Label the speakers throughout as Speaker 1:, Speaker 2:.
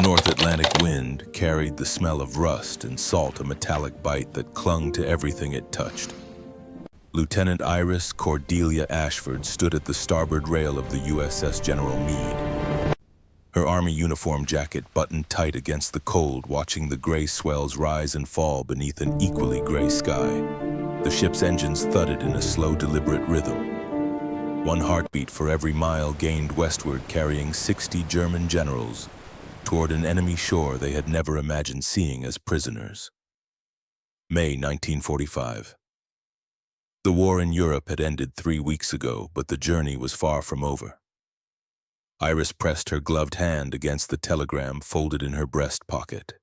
Speaker 1: North Atlantic wind carried the smell of rust and salt, a metallic bite that clung to everything it touched. Lieutenant Iris Cordelia Ashford stood at the starboard rail of the USS General Meade. Her Army uniform jacket buttoned tight against the cold, watching the gray swells rise and fall beneath an equally gray sky. The ship's engines thudded in a slow, deliberate rhythm. One heartbeat for every mile gained westward, carrying 60 German generals toward an enemy shore they had never imagined seeing as prisoners. May 1945. The war in Europe had ended 3 weeks ago, but the journey was far from over. Iris pressed her gloved hand against the telegram folded in her breast pocket.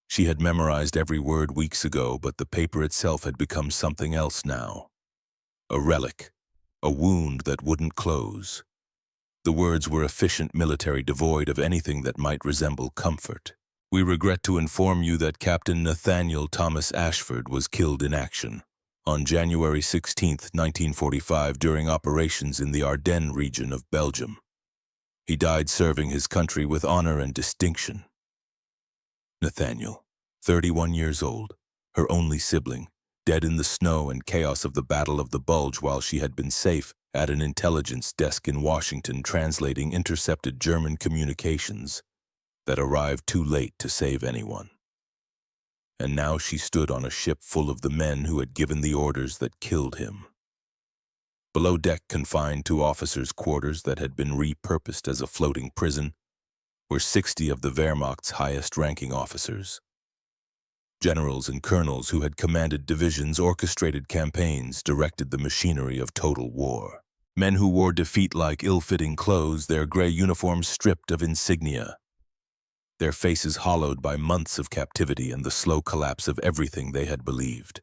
Speaker 1: She had memorized every word weeks ago, but the paper itself had become something else now. A relic, a wound that wouldn't close. The words were efficient military, devoid of anything that might resemble comfort. We regret to inform you that Captain Nathaniel Thomas Ashford was killed in action on January 16, 1945, during operations in the Ardennes region of Belgium. He died serving his country with honor and distinction. Nathaniel, 31 years old, her only sibling, dead in the snow and chaos of the Battle of the Bulge while she had been safe at an intelligence desk in Washington translating intercepted German communications that arrived too late to save anyone. And now she stood on a ship full of the men who had given the orders that killed him. Below deck, confined to officers' quarters that had been repurposed as a floating prison, were 60 of the Wehrmacht's highest-ranking officers. Generals and colonels who had commanded divisions, orchestrated campaigns, directed the machinery of total war. Men who wore defeat-like, ill-fitting clothes, their gray uniforms stripped of insignia, their faces hollowed by months of captivity and the slow collapse of everything they had believed.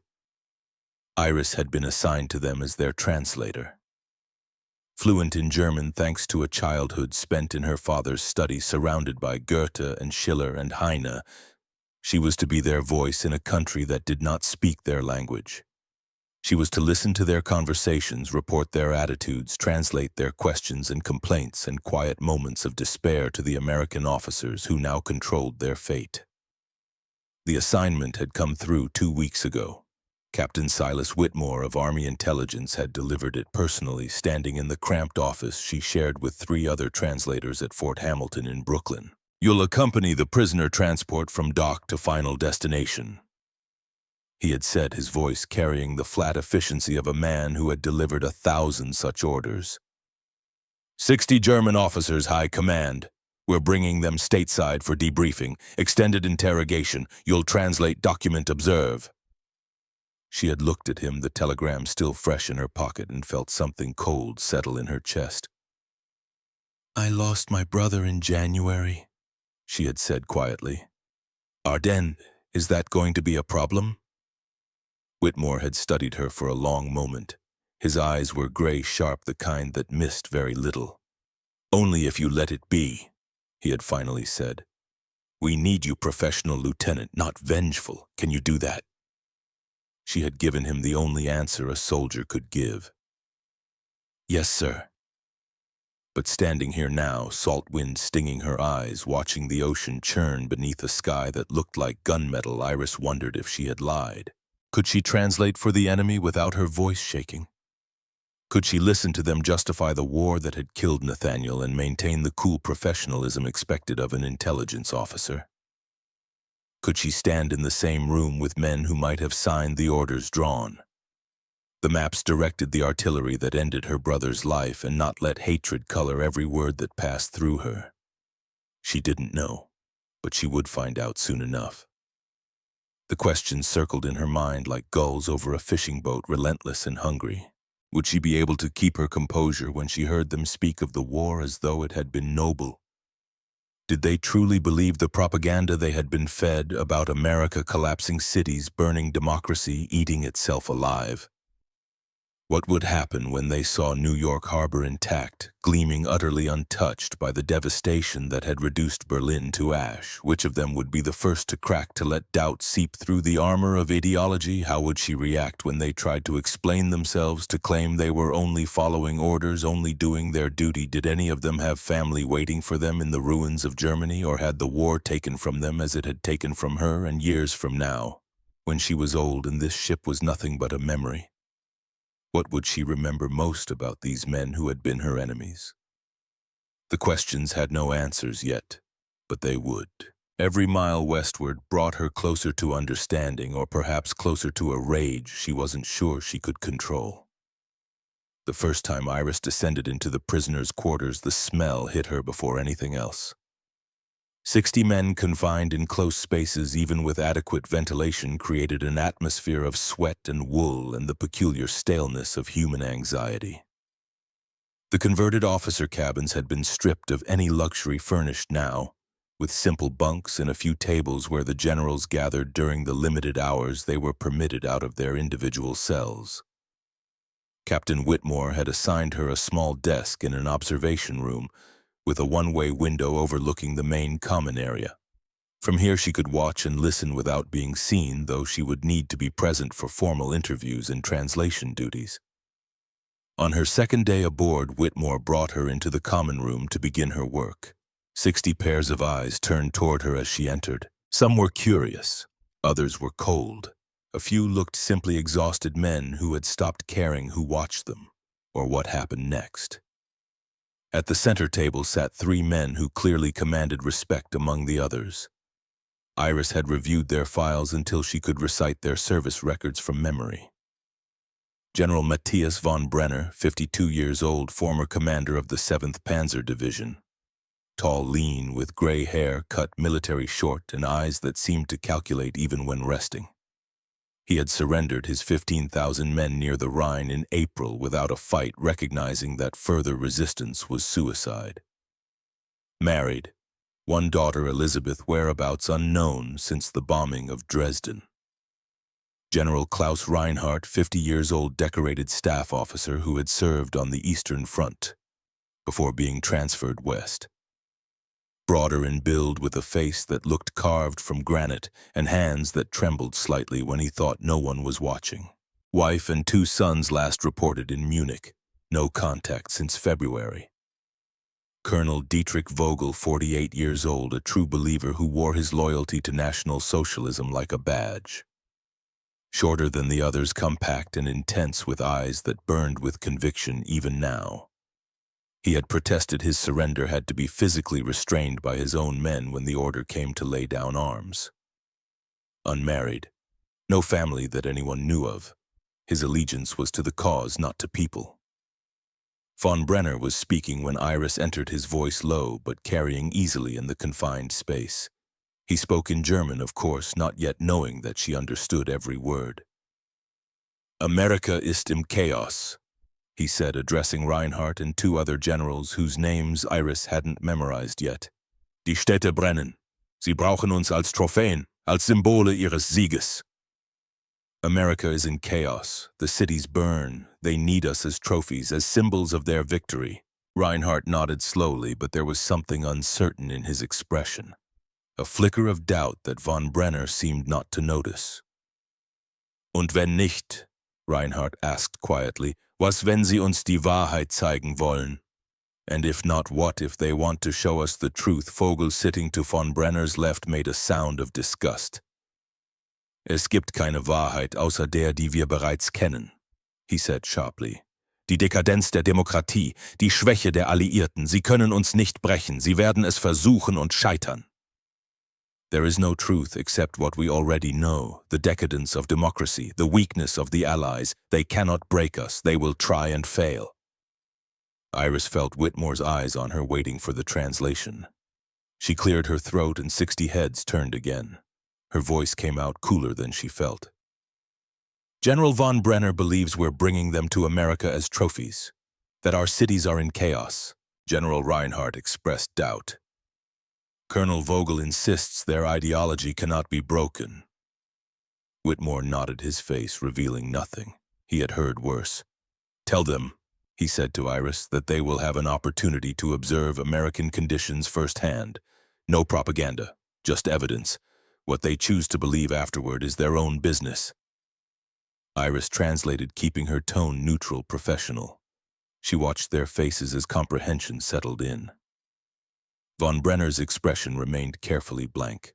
Speaker 1: Iris had been assigned to them as their translator. Fluent in German thanks to a childhood spent in her father's study surrounded by Goethe and Schiller and Heine, she was to be their voice in a country that did not speak their language. She was to listen to their conversations, report their attitudes, translate their questions and complaints and quiet moments of despair to the American officers who now controlled their fate. The assignment had come through 2 weeks ago. Captain Silas Whitmore of Army Intelligence had delivered it personally, standing in the cramped office she shared with 3 other translators at Fort Hamilton in Brooklyn. "You'll accompany the prisoner transport from dock to final destination," he had said, his voice carrying the flat efficiency of a man who had delivered 1,000 such orders. 60 German officers, High Command. We're bringing them stateside for debriefing. Extended interrogation. You'll translate, document, observe. She had looked at him, the telegram still fresh in her pocket, and felt something cold settle in her chest. "I lost my brother in January," she had said quietly. "Ardennes, is that going to be a problem?" Whitmore had studied her for a long moment. His eyes were gray sharp, the kind that missed very little. "Only if you let it be," he had finally said. "We need you professional, Lieutenant, not vengeful. Can you do that?" She had given him the only answer a soldier could give. "Yes, sir." But standing here now, salt wind stinging her eyes, watching the ocean churn beneath a sky that looked like gunmetal, Iris wondered if she had lied. Could she translate for the enemy without her voice shaking? Could she listen to them justify the war that had killed Nathaniel and maintain the cool professionalism expected of an intelligence officer? Could she stand in the same room with men who might have signed the orders drawn? The maps directed the artillery that ended her brother's life and not let hatred color every word that passed through her. She didn't know, but she would find out soon enough. The questions circled in her mind like gulls over a fishing boat, relentless and hungry. Would she be able to keep her composure when she heard them speak of the war as though it had been noble? Did they truly believe the propaganda they had been fed about America collapsing cities, burning democracy, eating itself alive? What would happen when they saw New York Harbor intact, gleaming utterly untouched by the devastation that had reduced Berlin to ash? Which of them would be the first to crack to let doubt seep through the armor of ideology? How would she react when they tried to explain themselves, to claim they were only following orders, only doing their duty? Did any of them have family waiting for them in the ruins of Germany, or had the war taken from them as it had taken from her? And years from now, when she was old and this ship was nothing but a memory, what would she remember most about these men who had been her enemies? The questions had no answers yet, but they would. Every mile westward brought her closer to understanding, or perhaps closer to a rage she wasn't sure she could control. The first time Iris descended into the prisoners' quarters, the smell hit her before anything else. 60 men confined in close spaces, even with adequate ventilation, created an atmosphere of sweat and wool and the peculiar staleness of human anxiety. The converted officer cabins had been stripped of any luxury furnished now, with simple bunks and a few tables where the generals gathered during the limited hours they were permitted out of their individual cells. Captain Whitmore had assigned her a small desk in an observation room, with a one-way window overlooking the main common area. From here she could watch and listen without being seen, though she would need to be present for formal interviews and translation duties. On her second day aboard, Whitmore brought her into the common room to begin her work. 60 pairs of eyes turned toward her as she entered. Some were curious, others were cold. A few looked simply exhausted men who had stopped caring who watched them, or what happened next. At the center table sat 3 men who clearly commanded respect among the others. Iris had reviewed their files until she could recite their service records from memory. General Matthias von Brenner, 52 years old, former commander of the 7th Panzer Division. Tall, lean, with gray hair, cut military short, and eyes that seemed to calculate even when resting. He had surrendered his 15,000 men near the Rhine in April without a fight, recognizing that further resistance was suicide. Married, 1 daughter, Elizabeth, whereabouts unknown since the bombing of Dresden. General Klaus Reinhardt, 50 years old, decorated staff officer who had served on the Eastern Front before being transferred west. Broader in build, with a face that looked carved from granite and hands that trembled slightly when he thought no one was watching. Wife and 2 sons last reported in Munich. No contact since February. Colonel Dietrich Vogel, 48 years old, a true believer who wore his loyalty to National Socialism like a badge. Shorter than the others, compact and intense, with eyes that burned with conviction even now. He had protested his surrender had to be physically restrained by his own men when the order came to lay down arms. Unmarried, no family that anyone knew of. His allegiance was to the cause, not to people. Von Brenner was speaking when Iris entered, his voice low but carrying easily in the confined space. He spoke in German, of course, not yet knowing that she understood every word. America ist im Chaos, he said, addressing Reinhardt and 2 other generals whose names Iris hadn't memorized yet. Die Städte brennen. Sie brauchen uns als Trophäen, als Symbole ihres Sieges. America is in chaos. The cities burn. They need us as trophies, as symbols of their victory. Reinhardt nodded slowly, but there was something uncertain in his expression. A flicker of doubt that von Brenner seemed not to notice. Und wenn nicht, Reinhardt asked quietly, was wenn sie uns die Wahrheit zeigen wollen? And if not, what if they want to show us the truth? Vogel, sitting to von Brenner's left, made a sound of disgust. Es gibt keine Wahrheit außer der, die wir bereits kennen, he said sharply. Die Dekadenz der Demokratie, die Schwäche der Alliierten, sie können uns nicht brechen, sie werden es versuchen und scheitern. There is no truth except what we already know, the decadence of democracy, the weakness of the Allies. They cannot break us, they will try and fail. Iris felt Whitmore's eyes on her, waiting for the translation. She cleared her throat and 60 heads turned again. Her voice came out cooler than she felt. General von Brenner believes we're bringing them to America as trophies, that our cities are in chaos. General Reinhardt expressed doubt. Colonel Vogel insists their ideology cannot be broken. Whitmore nodded his face, revealing nothing. He had heard worse. Tell them, he said to Iris, that they will have an opportunity to observe American conditions firsthand. No propaganda, just evidence. What they choose to believe afterward is their own business. Iris translated, keeping her tone neutral, professional. She watched their faces as comprehension settled in. Von Brenner's expression remained carefully blank.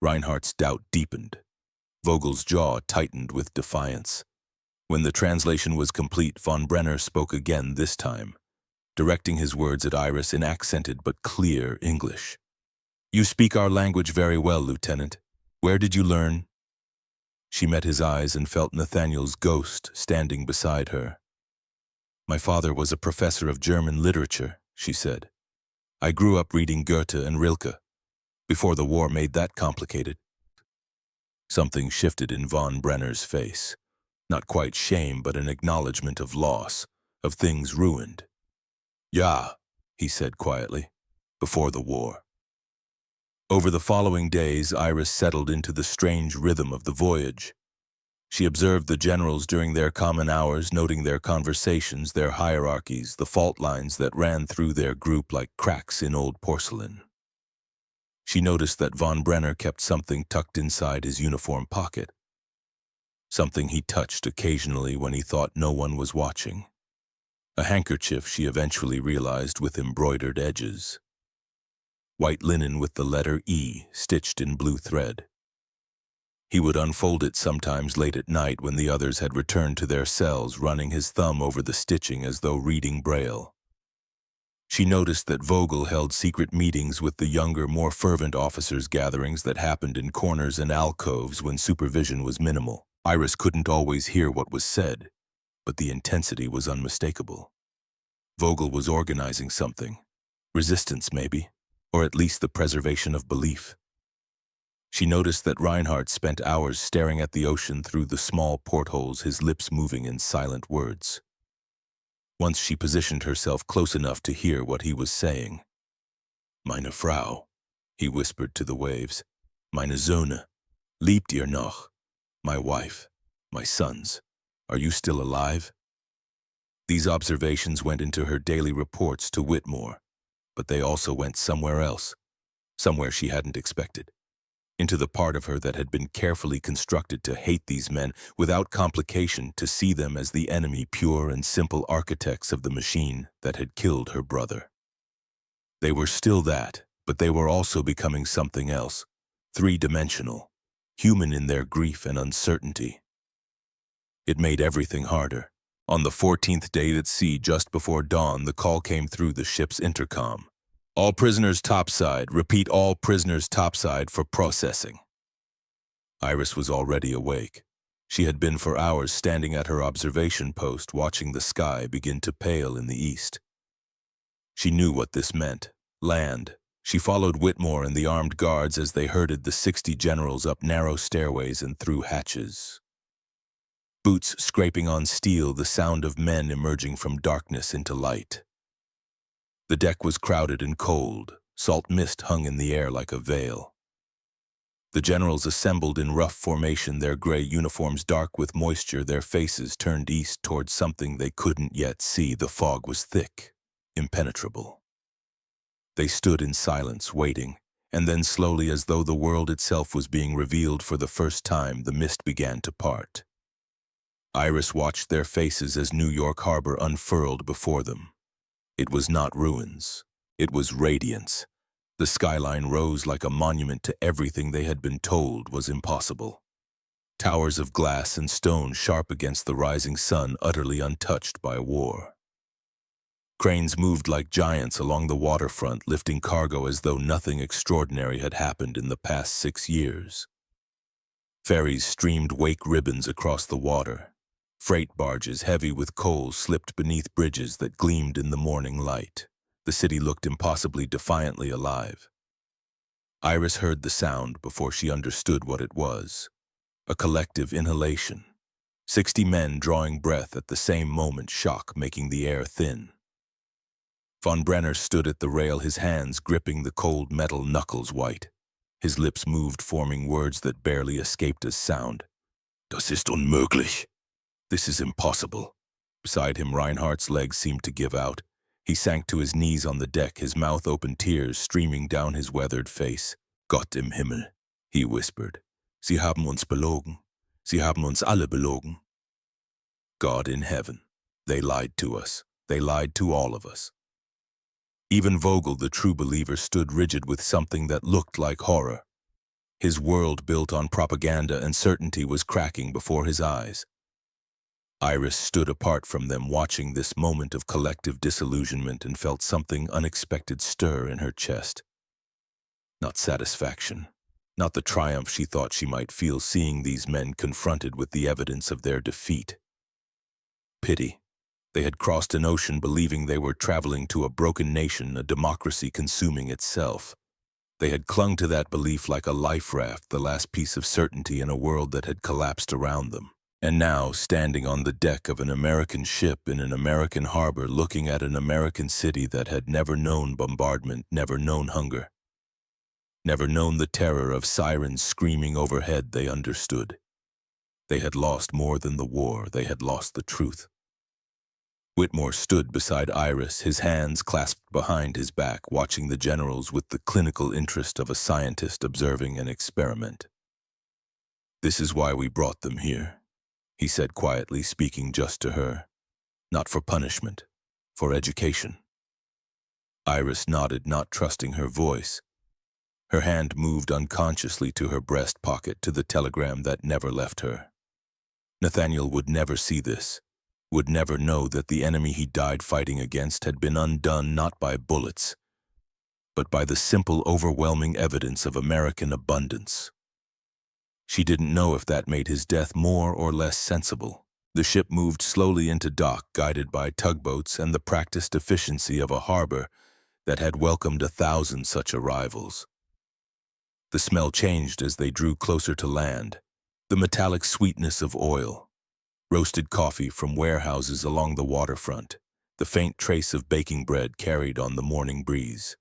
Speaker 1: Reinhardt's doubt deepened. Vogel's jaw tightened with defiance. When the translation was complete, von Brenner spoke again this time, directing his words at Iris in accented but clear English. "You speak our language very well, Lieutenant. Where did you learn?" She met his eyes and felt Nathaniel's ghost standing beside her. "My father was a professor of German literature," she said. "I grew up reading Goethe and Rilke, before the war made that complicated." Something shifted in von Brenner's face. Not quite shame, but an acknowledgement of loss, of things ruined. "Ja," he said quietly, "before the war." Over the following days, Iris settled into the strange rhythm of the voyage. She observed the generals during their common hours, noting their conversations, their hierarchies, the fault lines that ran through their group like cracks in old porcelain. She noticed that von Brenner kept something tucked inside his uniform pocket, something he touched occasionally when he thought no one was watching. A handkerchief, she eventually realized, with embroidered edges. White linen with the letter E stitched in blue thread. He would unfold it sometimes late at night when the others had returned to their cells, running his thumb over the stitching as though reading Braille. She noticed that Vogel held secret meetings with the younger, more fervent officers, gatherings that happened in corners and alcoves when supervision was minimal. Iris couldn't always hear what was said, but the intensity was unmistakable. Vogel was organizing something. Resistance, maybe, or at least the preservation of belief. She noticed that Reinhardt spent hours staring at the ocean through the small portholes, his lips moving in silent words. Once she positioned herself close enough to hear what he was saying. "Meine Frau," he whispered to the waves. "Meine Söhne, liebt ihr noch? My wife, my sons, are you still alive?" These observations went into her daily reports to Whitmore, but they also went somewhere else, somewhere she hadn't expected. Into the part of her that had been carefully constructed to hate these men without complication, to see them as the enemy, pure and simple architects of the machine that had killed her brother. They were still that, but they were also becoming something else, three-dimensional, human in their grief and uncertainty. It made everything harder. On the 14th day at sea, just before dawn, the call came through the ship's intercom. "All prisoners topside. Repeat, all prisoners topside for processing." Iris was already awake. She had been for hours standing at her observation post, watching the sky begin to pale in the east. She knew what this meant. Land. She followed Whitmore and the armed guards as they herded the 60 generals up narrow stairways and through hatches. Boots scraping on steel, the sound of men emerging from darkness into light. The deck was crowded and cold. Salt mist hung in the air like a veil. The generals assembled in rough formation, their gray uniforms dark with moisture, their faces turned east towards something they couldn't yet see. The fog was thick, impenetrable. They stood in silence, waiting, and then slowly, as though the world itself was being revealed for the first time, the mist began to part. Iris watched their faces as New York Harbor unfurled before them. It was not ruins. It was radiance. The skyline rose like a monument to everything they had been told was impossible. Towers of glass and stone sharp against the rising sun, utterly untouched by war. Cranes moved like giants along the waterfront, lifting cargo as though nothing extraordinary had happened in the past 6 years. Ferries streamed wake ribbons across the water. Freight barges heavy with coal slipped beneath bridges that gleamed in the morning light. The city looked impossibly defiantly alive. Iris heard the sound before she understood what it was. A collective inhalation. 60 men drawing breath at the same moment, shock making the air thin. Von Brenner stood at the rail, his hands gripping the cold metal, knuckles white. His lips moved, forming words that barely escaped as sound. "Das ist unmöglich. This is impossible. Beside him, Reinhardt's legs seemed to give out. He sank to his knees on the deck, his mouth open, tears streaming down his weathered face. Gott im Himmel, he whispered. Sie haben uns belogen. Sie haben uns alle belogen. God in heaven, they lied to us. They lied to all of us. Even Vogel, the true believer, stood rigid with something that looked like horror. His world, built on propaganda and certainty, was cracking before his eyes. Iris stood apart from them, watching this moment of collective disillusionment, and felt something unexpected stir in her chest. Not satisfaction, not the triumph she thought she might feel seeing these men confronted with the evidence of their defeat. Pity. They had crossed an ocean believing they were traveling to a broken nation, a democracy consuming itself. They had clung to that belief like a life raft, the last piece of certainty in a world that had collapsed around them. And now, standing on the deck of an American ship in an American harbor, looking at an American city that had never known bombardment, never known hunger, never known the terror of sirens screaming overhead, they understood. They had lost more than the war, they had lost the truth. Whitmore stood beside Iris, his hands clasped behind his back, watching the generals with the clinical interest of a scientist observing an experiment. "This is why we brought them here," he said quietly, speaking just to her. "Not for punishment, for education." Iris nodded, not trusting her voice. Her hand moved unconsciously to her breast pocket, to the telegram that never left her. Nathaniel would never see this, would never know that the enemy he died fighting against had been undone not by bullets, but by the simple, overwhelming evidence of American abundance. She didn't know if that made his death more or less sensible. The ship moved slowly into dock, guided by tugboats and the practiced efficiency of a harbor that had welcomed 1,000 such arrivals. The smell changed as they drew closer to land. The metallic sweetness of oil, roasted coffee from warehouses along the waterfront, the faint trace of baking bread carried on the morning breeze.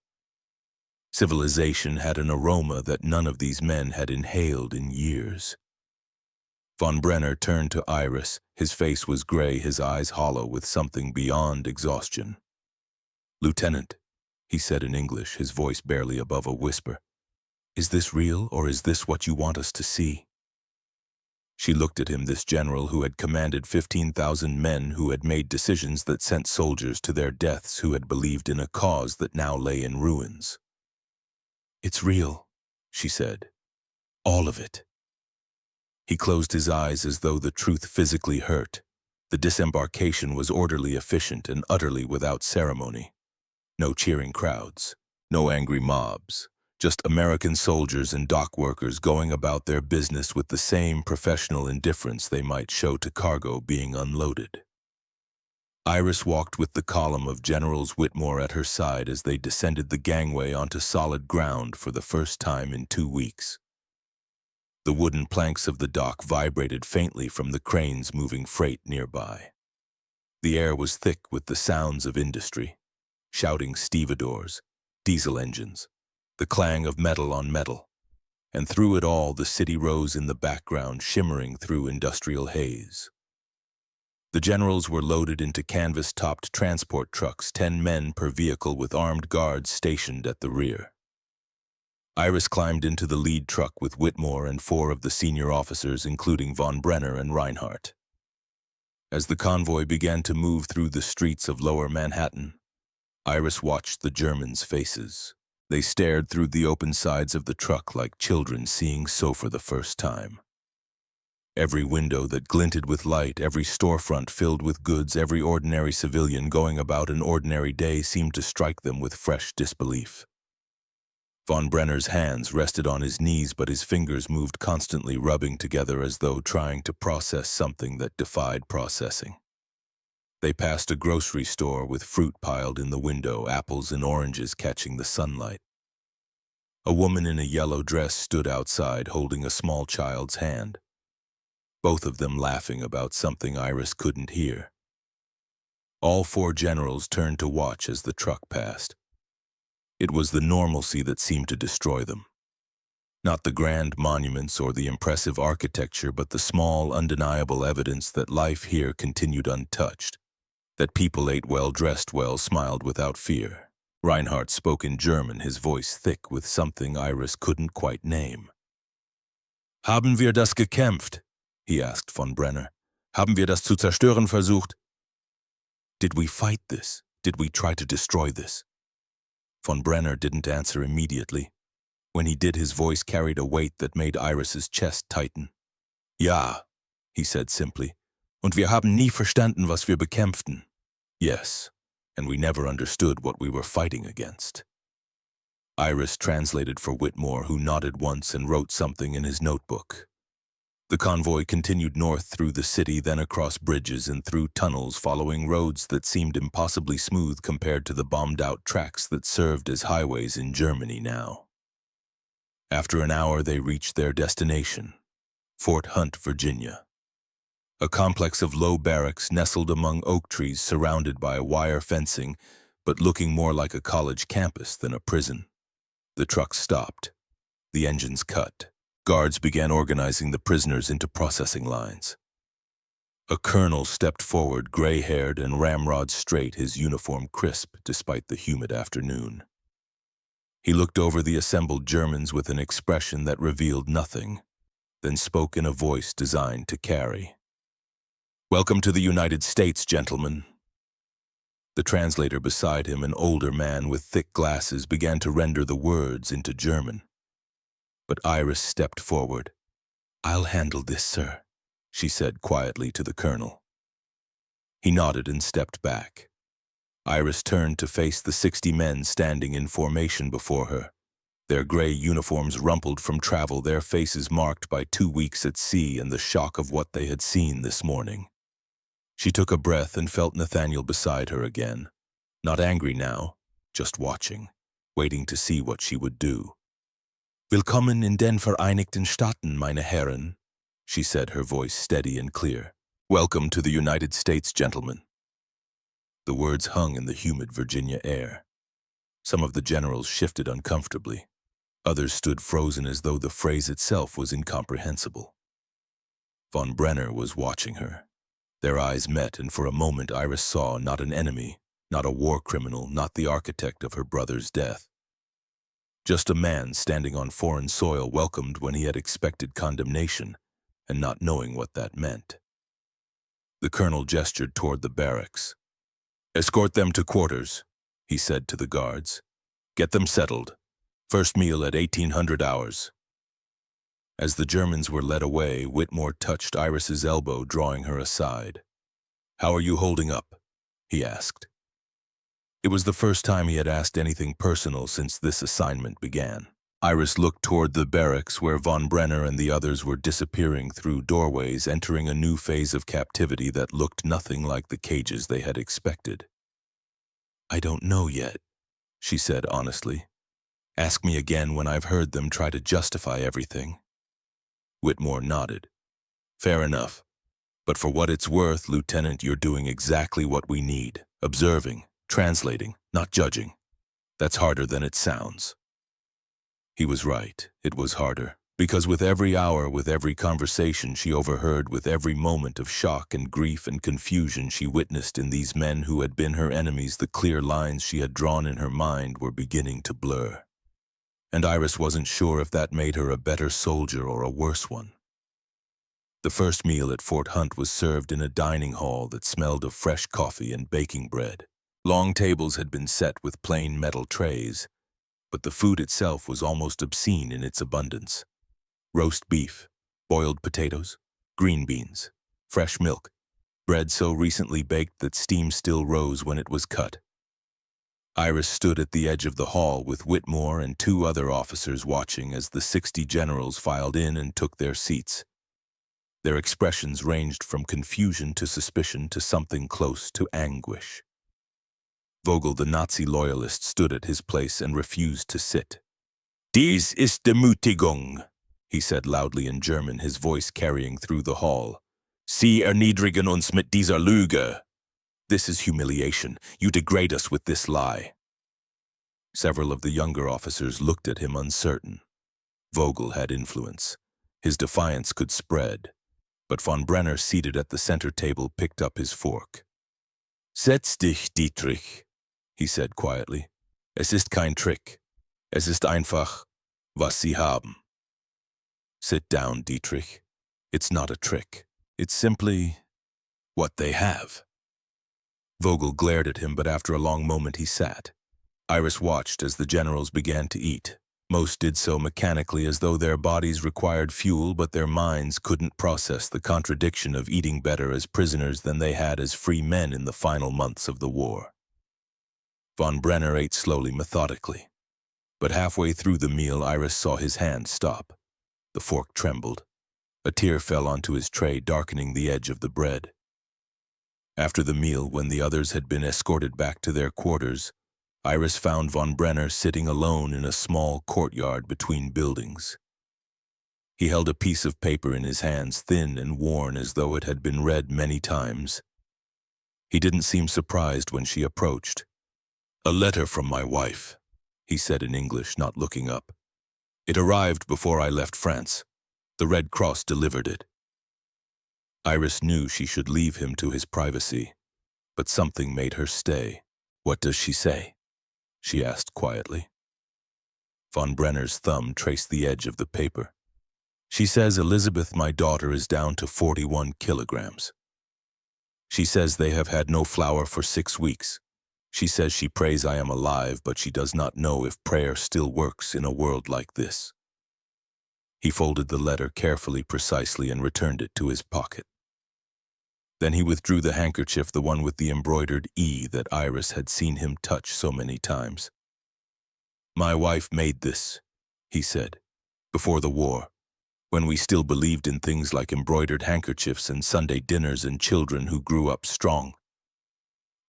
Speaker 1: Civilization had an aroma that none of these men had inhaled in years. Von Brenner turned to Iris. His face was gray, his eyes hollow with something beyond exhaustion. "Lieutenant," he said in English, his voice barely above a whisper, "is this real, or is this what you want us to see?" She looked at him, this general who had commanded 15,000 men, who had made decisions that sent soldiers to their deaths, who had believed in a cause that now lay in ruins. "It's real," she said. "All of it." He closed his eyes as though the truth physically hurt. The disembarkation was orderly, efficient, and utterly without ceremony. No cheering crowds, no angry mobs. Just American soldiers and dock workers going about their business with the same professional indifference they might show to cargo being unloaded. Iris walked with the column of Generals Whitmore at her side as they descended the gangway onto solid ground for the first time in 2 weeks. The wooden planks of the dock vibrated faintly from the cranes moving freight nearby. The air was thick with the sounds of industry, shouting stevedores, diesel engines, the clang of metal on metal, and through it all the city rose in the background, shimmering through industrial haze. The generals were loaded into canvas-topped transport trucks, 10 men per vehicle with armed guards stationed at the rear. Iris climbed into the lead truck with Whitmore and 4 of the senior officers, including von Brenner and Reinhardt. As the convoy began to move through the streets of Lower Manhattan, Iris watched the Germans' faces. They stared through the open sides of the truck like children seeing so for the first time. Every window that glinted with light, every storefront filled with goods, every ordinary civilian going about an ordinary day seemed to strike them with fresh disbelief. Von Brenner's hands rested on his knees, but his fingers moved constantly, rubbing together as though trying to process something that defied processing. They passed a grocery store with fruit piled in the window, apples and oranges catching the sunlight. A woman in a yellow dress stood outside holding a small child's hand, both of them laughing about something Iris couldn't hear. All 4 generals turned to watch as the truck passed. It was the normalcy that seemed to destroy them. Not the grand monuments or the impressive architecture, but the small, undeniable evidence that life here continued untouched. That people ate well, dressed well, smiled without fear. Reinhardt spoke in German, his voice thick with something Iris couldn't quite name. Haben wir das gekämpft? He asked von Brenner. Haben wir das zu zerstören versucht? Did we fight this? Did we try to destroy this? Von Brenner didn't answer immediately. When he did, his voice carried a weight that made Iris's chest tighten. Ja, he said simply. Und wir haben nie verstanden, was wir bekämpften. Yes, and we never understood what we were fighting against. Iris translated for Whitmore, who nodded once and wrote something in his notebook. The convoy continued north through the city, then across bridges and through tunnels, following roads that seemed impossibly smooth compared to the bombed-out tracks that served as highways in Germany now. After an hour, they reached their destination, Fort Hunt, Virginia. A complex of low barracks nestled among oak trees surrounded by wire fencing, but looking more like a college campus than a prison. The trucks stopped. The engines cut. Guards began organizing the prisoners into processing lines. A colonel stepped forward, gray-haired and ramrod straight, his uniform crisp despite the humid afternoon. He looked over the assembled Germans with an expression that revealed nothing, then spoke in a voice designed to carry. Welcome to the United States, gentlemen. The translator beside him, an older man with thick glasses, began to render the words into German. But Iris stepped forward. I'll handle this, sir, she said quietly to the colonel. He nodded and stepped back. Iris turned to face the 60 men standing in formation before her. Their gray uniforms rumpled from travel, their faces marked by 2 weeks at sea and the shock of what they had seen this morning. She took a breath and felt Nathaniel beside her again. Not angry now, just watching, waiting to see what she would do. Willkommen in den Vereinigten Staaten, meine Herren, she said, her voice steady and clear. Welcome to the United States, gentlemen. The words hung in the humid Virginia air. Some of the generals shifted uncomfortably. Others stood frozen as though the phrase itself was incomprehensible. Von Brenner was watching her. Their eyes met, and for a moment Iris saw not an enemy, not a war criminal, not the architect of her brother's death. Just a man standing on foreign soil, welcomed when he had expected condemnation, and not knowing what that meant. The colonel gestured toward the barracks. Escort them to quarters, he said to the guards. Get them settled. First meal at 1800 hours. As the Germans were led away, Whitmore touched Iris's elbow, drawing her aside. How are you holding up? He asked. It was the first time he had asked anything personal since this assignment began. Iris looked toward the barracks where von Brenner and the others were disappearing through doorways, entering a new phase of captivity that looked nothing like the cages they had expected. I don't know yet, she said honestly. Ask me again when I've heard them try to justify everything. Whitmore nodded. Fair enough. But for what it's worth, Lieutenant, you're doing exactly what we need. Observing, translating, not judging. That's harder than it sounds. He was right. It was harder. Because with every hour, with every conversation she overheard, with every moment of shock and grief and confusion she witnessed in these men who had been her enemies, the clear lines she had drawn in her mind were beginning to blur. And Iris wasn't sure if that made her a better soldier or a worse one. The first meal at Fort Hunt was served in a dining hall that smelled of fresh coffee and baking bread. Long tables had been set with plain metal trays, but the food itself was almost obscene in its abundance. Roast beef, boiled potatoes, green beans, fresh milk, bread so recently baked that steam still rose when it was cut. Iris stood at the edge of the hall with Whitmore and 2 other officers watching as the 60 generals filed in and took their seats. Their expressions ranged from confusion to suspicion to something close to anguish. Vogel, the Nazi loyalist, stood at his place and refused to sit. Dies ist Demütigung, he said loudly in German, his voice carrying through the hall. Sie erniedrigen uns mit dieser Lüge. This is humiliation. You degrade us with this lie. Several of the younger officers looked at him uncertain. Vogel had influence. His defiance could spread. But von Brenner, seated at the center table, picked up his fork. Setz dich, Dietrich, he said quietly. Es ist kein Trick. Es ist einfach, was Sie haben. Sit down, Dietrich. It's not a trick. It's simply what they have. Vogel glared at him, but after a long moment he sat. Iris watched as the generals began to eat. Most did so mechanically, as though their bodies required fuel, but their minds couldn't process the contradiction of eating better as prisoners than they had as free men in the final months of the war. Von Brenner ate slowly, methodically. But halfway through the meal, Iris saw his hand stop. The fork trembled. A tear fell onto his tray, darkening the edge of the bread. After the meal, when the others had been escorted back to their quarters, Iris found von Brenner sitting alone in a small courtyard between buildings. He held a piece of paper in his hands, thin and worn as though it had been read many times. He didn't seem surprised when she approached. "A letter from my wife," he said in English, not looking up. "It arrived before I left France. The Red Cross delivered it." Iris knew she should leave him to his privacy, but something made her stay. "What does she say?" she asked quietly. Von Brenner's thumb traced the edge of the paper. "She says Elizabeth, my daughter, is down to 41 kilograms. She says they have had no flour for 6 weeks. She says she prays I am alive, but she does not know if prayer still works in a world like this." He folded the letter carefully, precisely, and returned it to his pocket. Then he withdrew the handkerchief, the one with the embroidered E that Iris had seen him touch so many times. "My wife made this," he said, "before the war, when we still believed in things like embroidered handkerchiefs and Sunday dinners and children who grew up strong."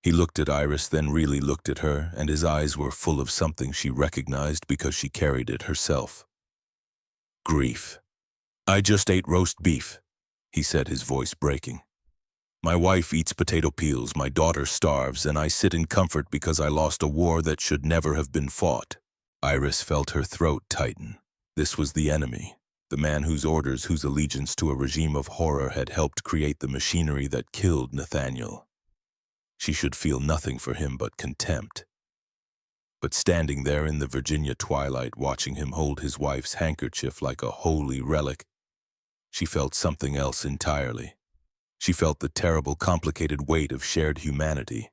Speaker 1: He looked at Iris, then really looked at her, and his eyes were full of something she recognized because she carried it herself. "Grief. I just ate roast beef," he said, his voice breaking. "My wife eats potato peels, my daughter starves, and I sit in comfort because I lost a war that should never have been fought." Iris felt her throat tighten. This was the enemy, the man whose orders, whose allegiance to a regime of horror had helped create the machinery that killed Nathaniel. She should feel nothing for him but contempt. But standing there in the Virginia twilight, watching him hold his wife's handkerchief like a holy relic, she felt something else entirely. She felt the terrible, complicated weight of shared humanity.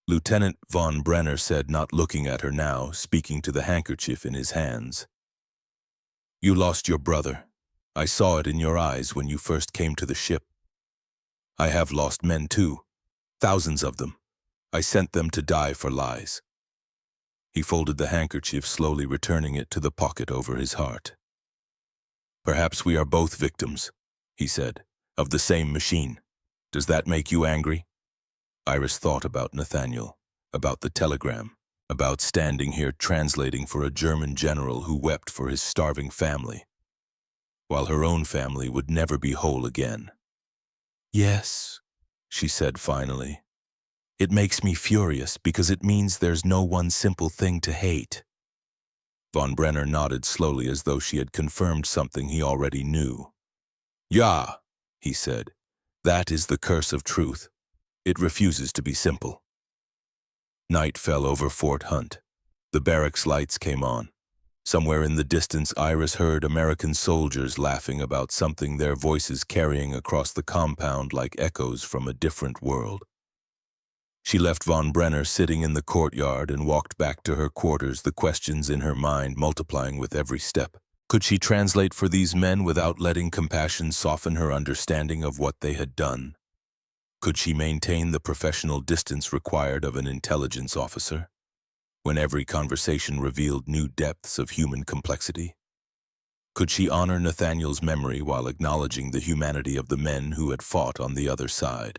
Speaker 1: Lieutenant von Brenner said, not looking at her now, speaking to the handkerchief in his hands. "You lost your brother. I saw it in your eyes when you first came to the ship. I have lost men too, thousands of them. I sent them to die for lies." He folded the handkerchief, slowly returning it to the pocket over his heart. "Perhaps we are both victims," he said, "of the same machine. Does that make you angry?" Iris thought about Nathaniel, about the telegram, about standing here translating for a German general who wept for his starving family, while her own family would never be whole again. "Yes," she said finally. "It makes me furious because it means there's no one simple thing to hate." Von Brenner nodded slowly as though she had confirmed something he already knew. "Ja," he said, "that is the curse of truth. It refuses to be simple." Night fell over Fort Hunt. The barracks lights came on. Somewhere in the distance, Iris heard American soldiers laughing about something, their voices carrying across the compound like echoes from a different world. She left von Brenner sitting in the courtyard and walked back to her quarters, the questions in her mind multiplying with every step. Could she translate for these men without letting compassion soften her understanding of what they had done? Could she maintain the professional distance required of an intelligence officer, when every conversation revealed new depths of human complexity? Could she honor Nathaniel's memory while acknowledging the humanity of the men who had fought on the other side?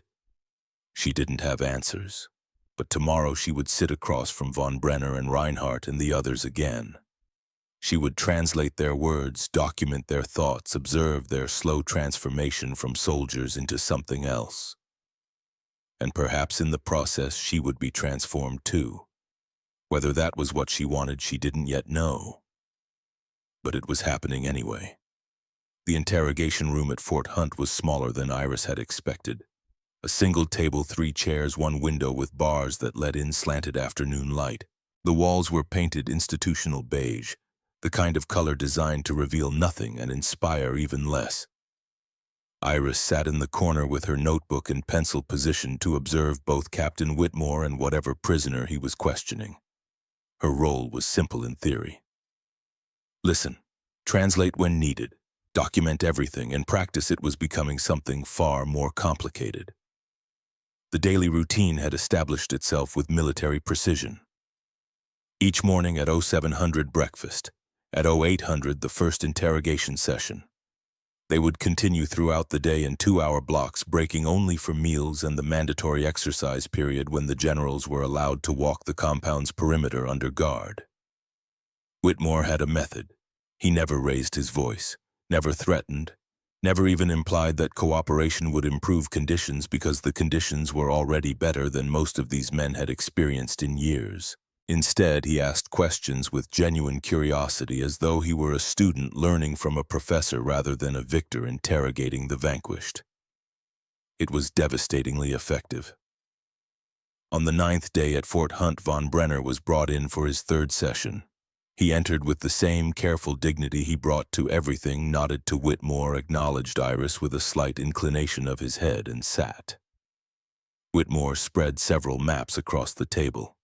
Speaker 1: She didn't have answers, but tomorrow she would sit across from von Brenner and Reinhardt and the others again. She would translate their words, document their thoughts, observe their slow transformation from soldiers into something else. And perhaps in the process she would be transformed too. Whether that was what she wanted, she didn't yet know. But it was happening anyway. The interrogation room at Fort Hunt was smaller than Iris had expected. A single table, 3 chairs, one window with bars that let in slanted afternoon light. The walls were painted institutional beige, the kind of color designed to reveal nothing and inspire even less. Iris sat in the corner with her notebook and pencil positioned to observe both Captain Whitmore and whatever prisoner he was questioning. Her role was simple in theory. Listen, translate when needed, document everything. In practice, it was becoming something far more complicated. The daily routine had established itself with military precision. Each morning at 0700 breakfast, at 0800 the first interrogation session. They would continue throughout the day in 2-hour blocks, breaking only for meals and the mandatory exercise period when the generals were allowed to walk the compound's perimeter under guard. Whitmore had a method. He never raised his voice, never threatened, never even implied that cooperation would improve conditions because the conditions were already better than most of these men had experienced in years. Instead, he asked questions with genuine curiosity, as though he were a student learning from a professor rather than a victor interrogating the vanquished. It was devastatingly effective. On the 9th day at Fort Hunt, von Brenner was brought in for his 3rd session. He entered with the same careful dignity he brought to everything, nodded to Whitmore, acknowledged Iris with a slight inclination of his head, and sat. Whitmore spread several maps across the table.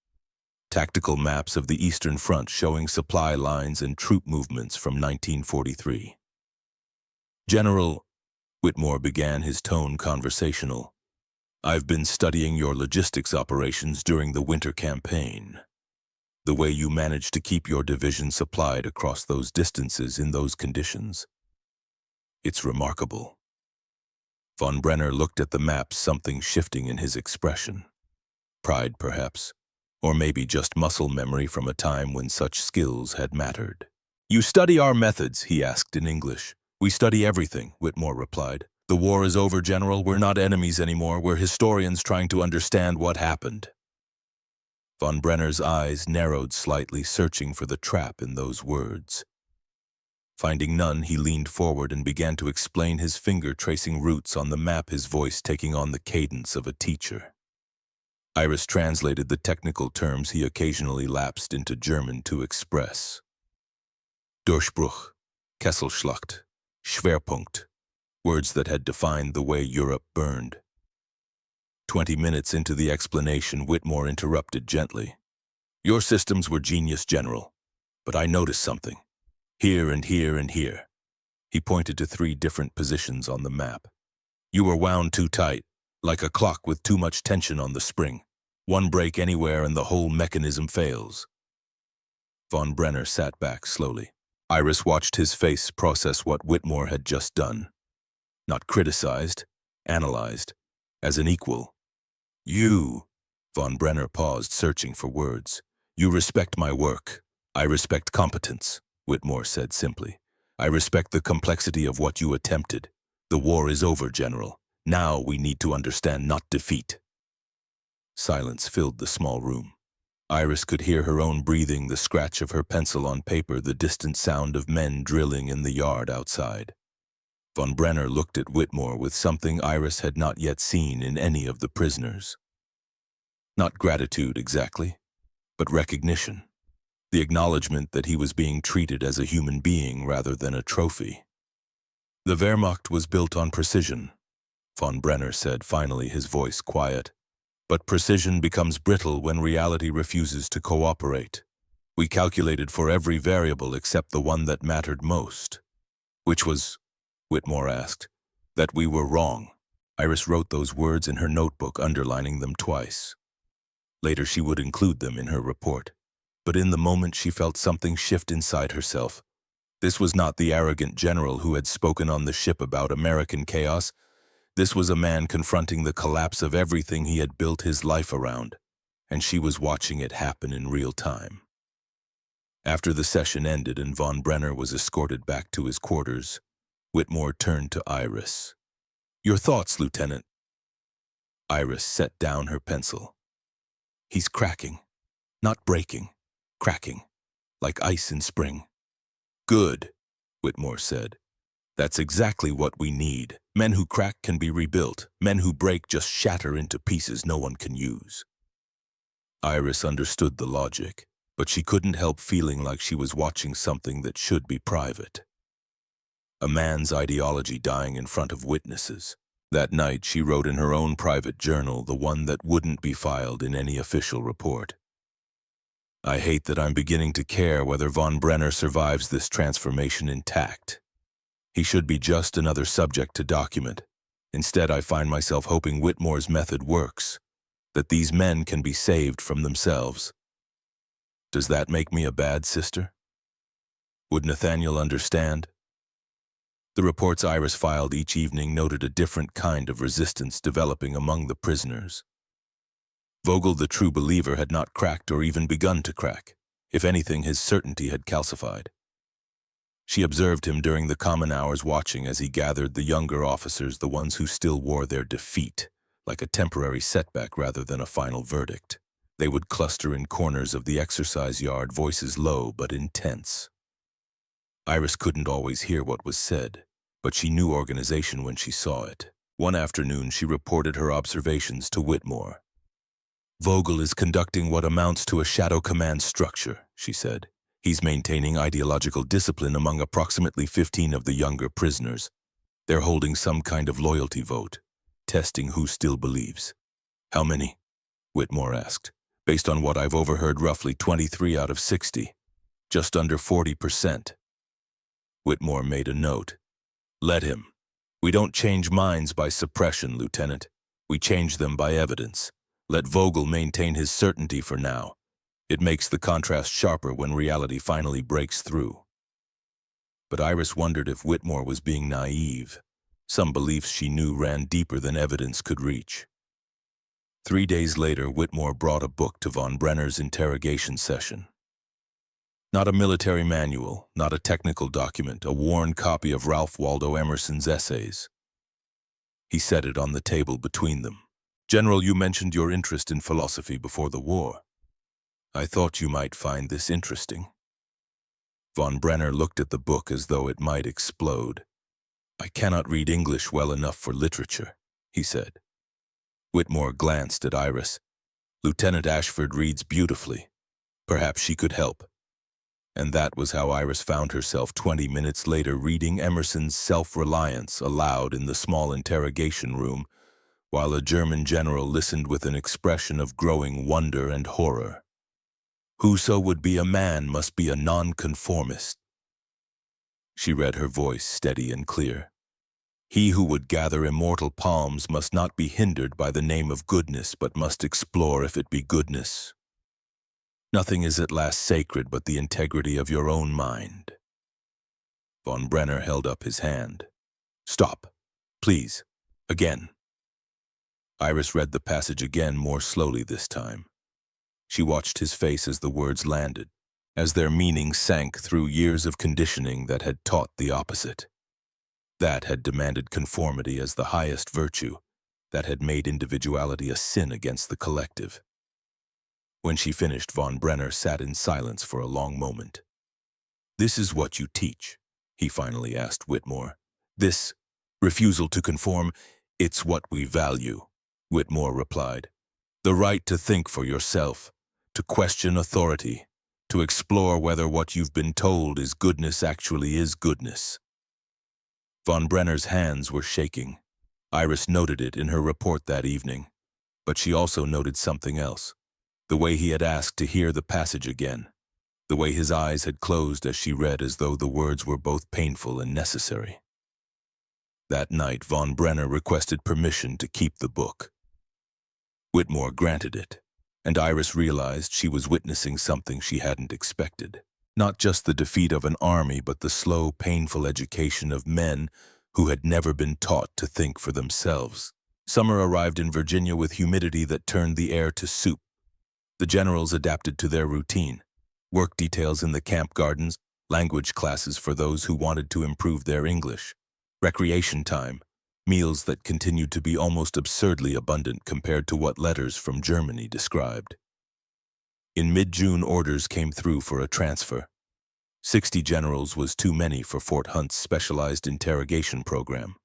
Speaker 1: Tactical maps of the Eastern Front showing supply lines and troop movements from 1943. General, Whitmore began, his tone conversational, I've been studying your logistics operations during the winter campaign. The way you managed to keep your division supplied across those distances in those conditions. It's remarkable. Von Brenner looked at the maps, something shifting in his expression. Pride, perhaps. Or maybe just muscle memory from a time when such skills had mattered. You study our methods, he asked in English. We study everything, Whitmore replied. The war is over, General. We're not enemies anymore. We're historians trying to understand what happened. Von Brenner's eyes narrowed slightly, searching for the trap in those words. Finding none, he leaned forward and began to explain, his finger tracing routes on the map, his voice taking on the cadence of a teacher. Iris translated the technical terms he occasionally lapsed into German to express. Durchbruch, Kesselschlacht, Schwerpunkt, words that had defined the way Europe burned. 20 minutes into the explanation, Whitmore interrupted gently. Your systems were genius, General, but I noticed something. Here and here and here. He pointed to 3 different positions on the map. You were wound too tight, like a clock with too much tension on the spring. One break anywhere and the whole mechanism fails. Von Brenner sat back slowly. Iris watched his face process what Whitmore had just done. Not criticized, analyzed, as an equal. You, von Brenner paused, searching for words. You respect my work. I respect competence, Whitmore said simply. I respect the complexity of what you attempted. The war is over, General. Now we need to understand, not defeat. Silence filled the small room. Iris could hear her own breathing, the scratch of her pencil on paper, the distant sound of men drilling in the yard outside. Von Brenner looked at Whitmore with something Iris had not yet seen in any of the prisoners. Not gratitude exactly, but recognition. The acknowledgement that he was being treated as a human being rather than a trophy. The Wehrmacht was built on precision, von Brenner said, finally, his voice quiet. But precision becomes brittle when reality refuses to cooperate. We calculated for every variable except the one that mattered most. Which was, Whitmore asked. That we were wrong. Iris wrote those words in her notebook, underlining them twice. Later she would include them in her report. But in the moment she felt something shift inside herself. This was not the arrogant general who had spoken on the ship about American chaos. This was a man confronting the collapse of everything he had built his life around, and she was watching it happen in real time. After the session ended and von Brenner was escorted back to his quarters, Whitmore turned to Iris. Your thoughts, Lieutenant? Iris set down her pencil. He's cracking, not breaking, cracking, like ice in spring. Good, Whitmore said. That's exactly what we need. Men who crack can be rebuilt. Men who break just shatter into pieces no one can use. Iris understood the logic, but she couldn't help feeling like she was watching something that should be private. A man's ideology dying in front of witnesses. That night, she wrote in her own private journal, the one that wouldn't be filed in any official report. I hate that I'm beginning to care whether von Brenner survives this transformation intact. He should be just another subject to document. Instead, I find myself hoping Whitmore's method works, that these men can be saved from themselves. Does that make me a bad sister? Would Nathaniel understand? The reports Iris filed each evening noted a different kind of resistance developing among the prisoners. Vogel, the true believer, had not cracked or even begun to crack. If anything, his certainty had calcified. She observed him during the common hours, watching as he gathered the younger officers, the ones who still wore their defeat, like a temporary setback rather than a final verdict. They would cluster in corners of the exercise yard, voices low but intense. Iris couldn't always hear what was said, but she knew organization when she saw it. One afternoon, she reported her observations to Whitmore. Vogel is conducting what amounts to a shadow command structure, she said. He's maintaining ideological discipline among approximately 15 of the younger prisoners. They're holding some kind of loyalty vote, testing who still believes. How many? Whitmore asked. Based on what I've overheard, roughly 23 out of 60. Just under 40%. Whitmore made a note. Let him. We don't change minds by suppression, Lieutenant. We change them by evidence. Let Vogel maintain his certainty for now. It makes the contrast sharper when reality finally breaks through. But Iris wondered if Whitmore was being naive. Some beliefs she knew ran deeper than evidence could reach. 3 days later, Whitmore brought a book to von Brenner's interrogation session. Not a military manual, not a technical document, a worn copy of Ralph Waldo Emerson's essays. He set it on the table between them. General, you mentioned your interest in philosophy before the war. I thought you might find this interesting. Von Brenner looked at the book as though it might explode. I cannot read English well enough for literature, he said. Whitmore glanced at Iris. Lieutenant Ashford reads beautifully. Perhaps she could help. And that was how Iris found herself 20 minutes later reading Emerson's Self-Reliance aloud in the small interrogation room, while a German general listened with an expression of growing wonder and horror. Whoso would be a man must be a nonconformist. She read, her voice steady and clear. He who would gather immortal palms must not be hindered by the name of goodness, but must explore if it be goodness. Nothing is at last sacred but the integrity of your own mind. Von Brenner held up his hand. Stop, please, again. Iris read the passage again, more slowly this time. She watched his face as the words landed, as their meaning sank through years of conditioning that had taught the opposite. That had demanded conformity as the highest virtue, that had made individuality a sin against the collective. When she finished, von Brenner sat in silence for a long moment. This is what you teach, he finally asked Whitmore. This refusal to conform, it's what we value, Whitmore replied. The right to think for yourself, to question authority, to explore whether what you've been told is goodness actually is goodness. Von Brenner's hands were shaking. Iris noted it in her report that evening, but she also noted something else. The way he had asked to hear the passage again, the way his eyes had closed as she read, as though the words were both painful and necessary. That night, von Brenner requested permission to keep the book. Whitmore granted it, and Iris realized she was witnessing something she hadn't expected. Not just the defeat of an army, but the slow, painful education of men who had never been taught to think for themselves. Summer arrived in Virginia with humidity that turned the air to soup. The generals adapted to their routine. Work details in the camp gardens, language classes for those who wanted to improve their English, recreation time, meals that continued to be almost absurdly abundant compared to what letters from Germany described. In mid-June, orders came through for a transfer. 60 generals was too many for Fort Hunt's specialized interrogation program.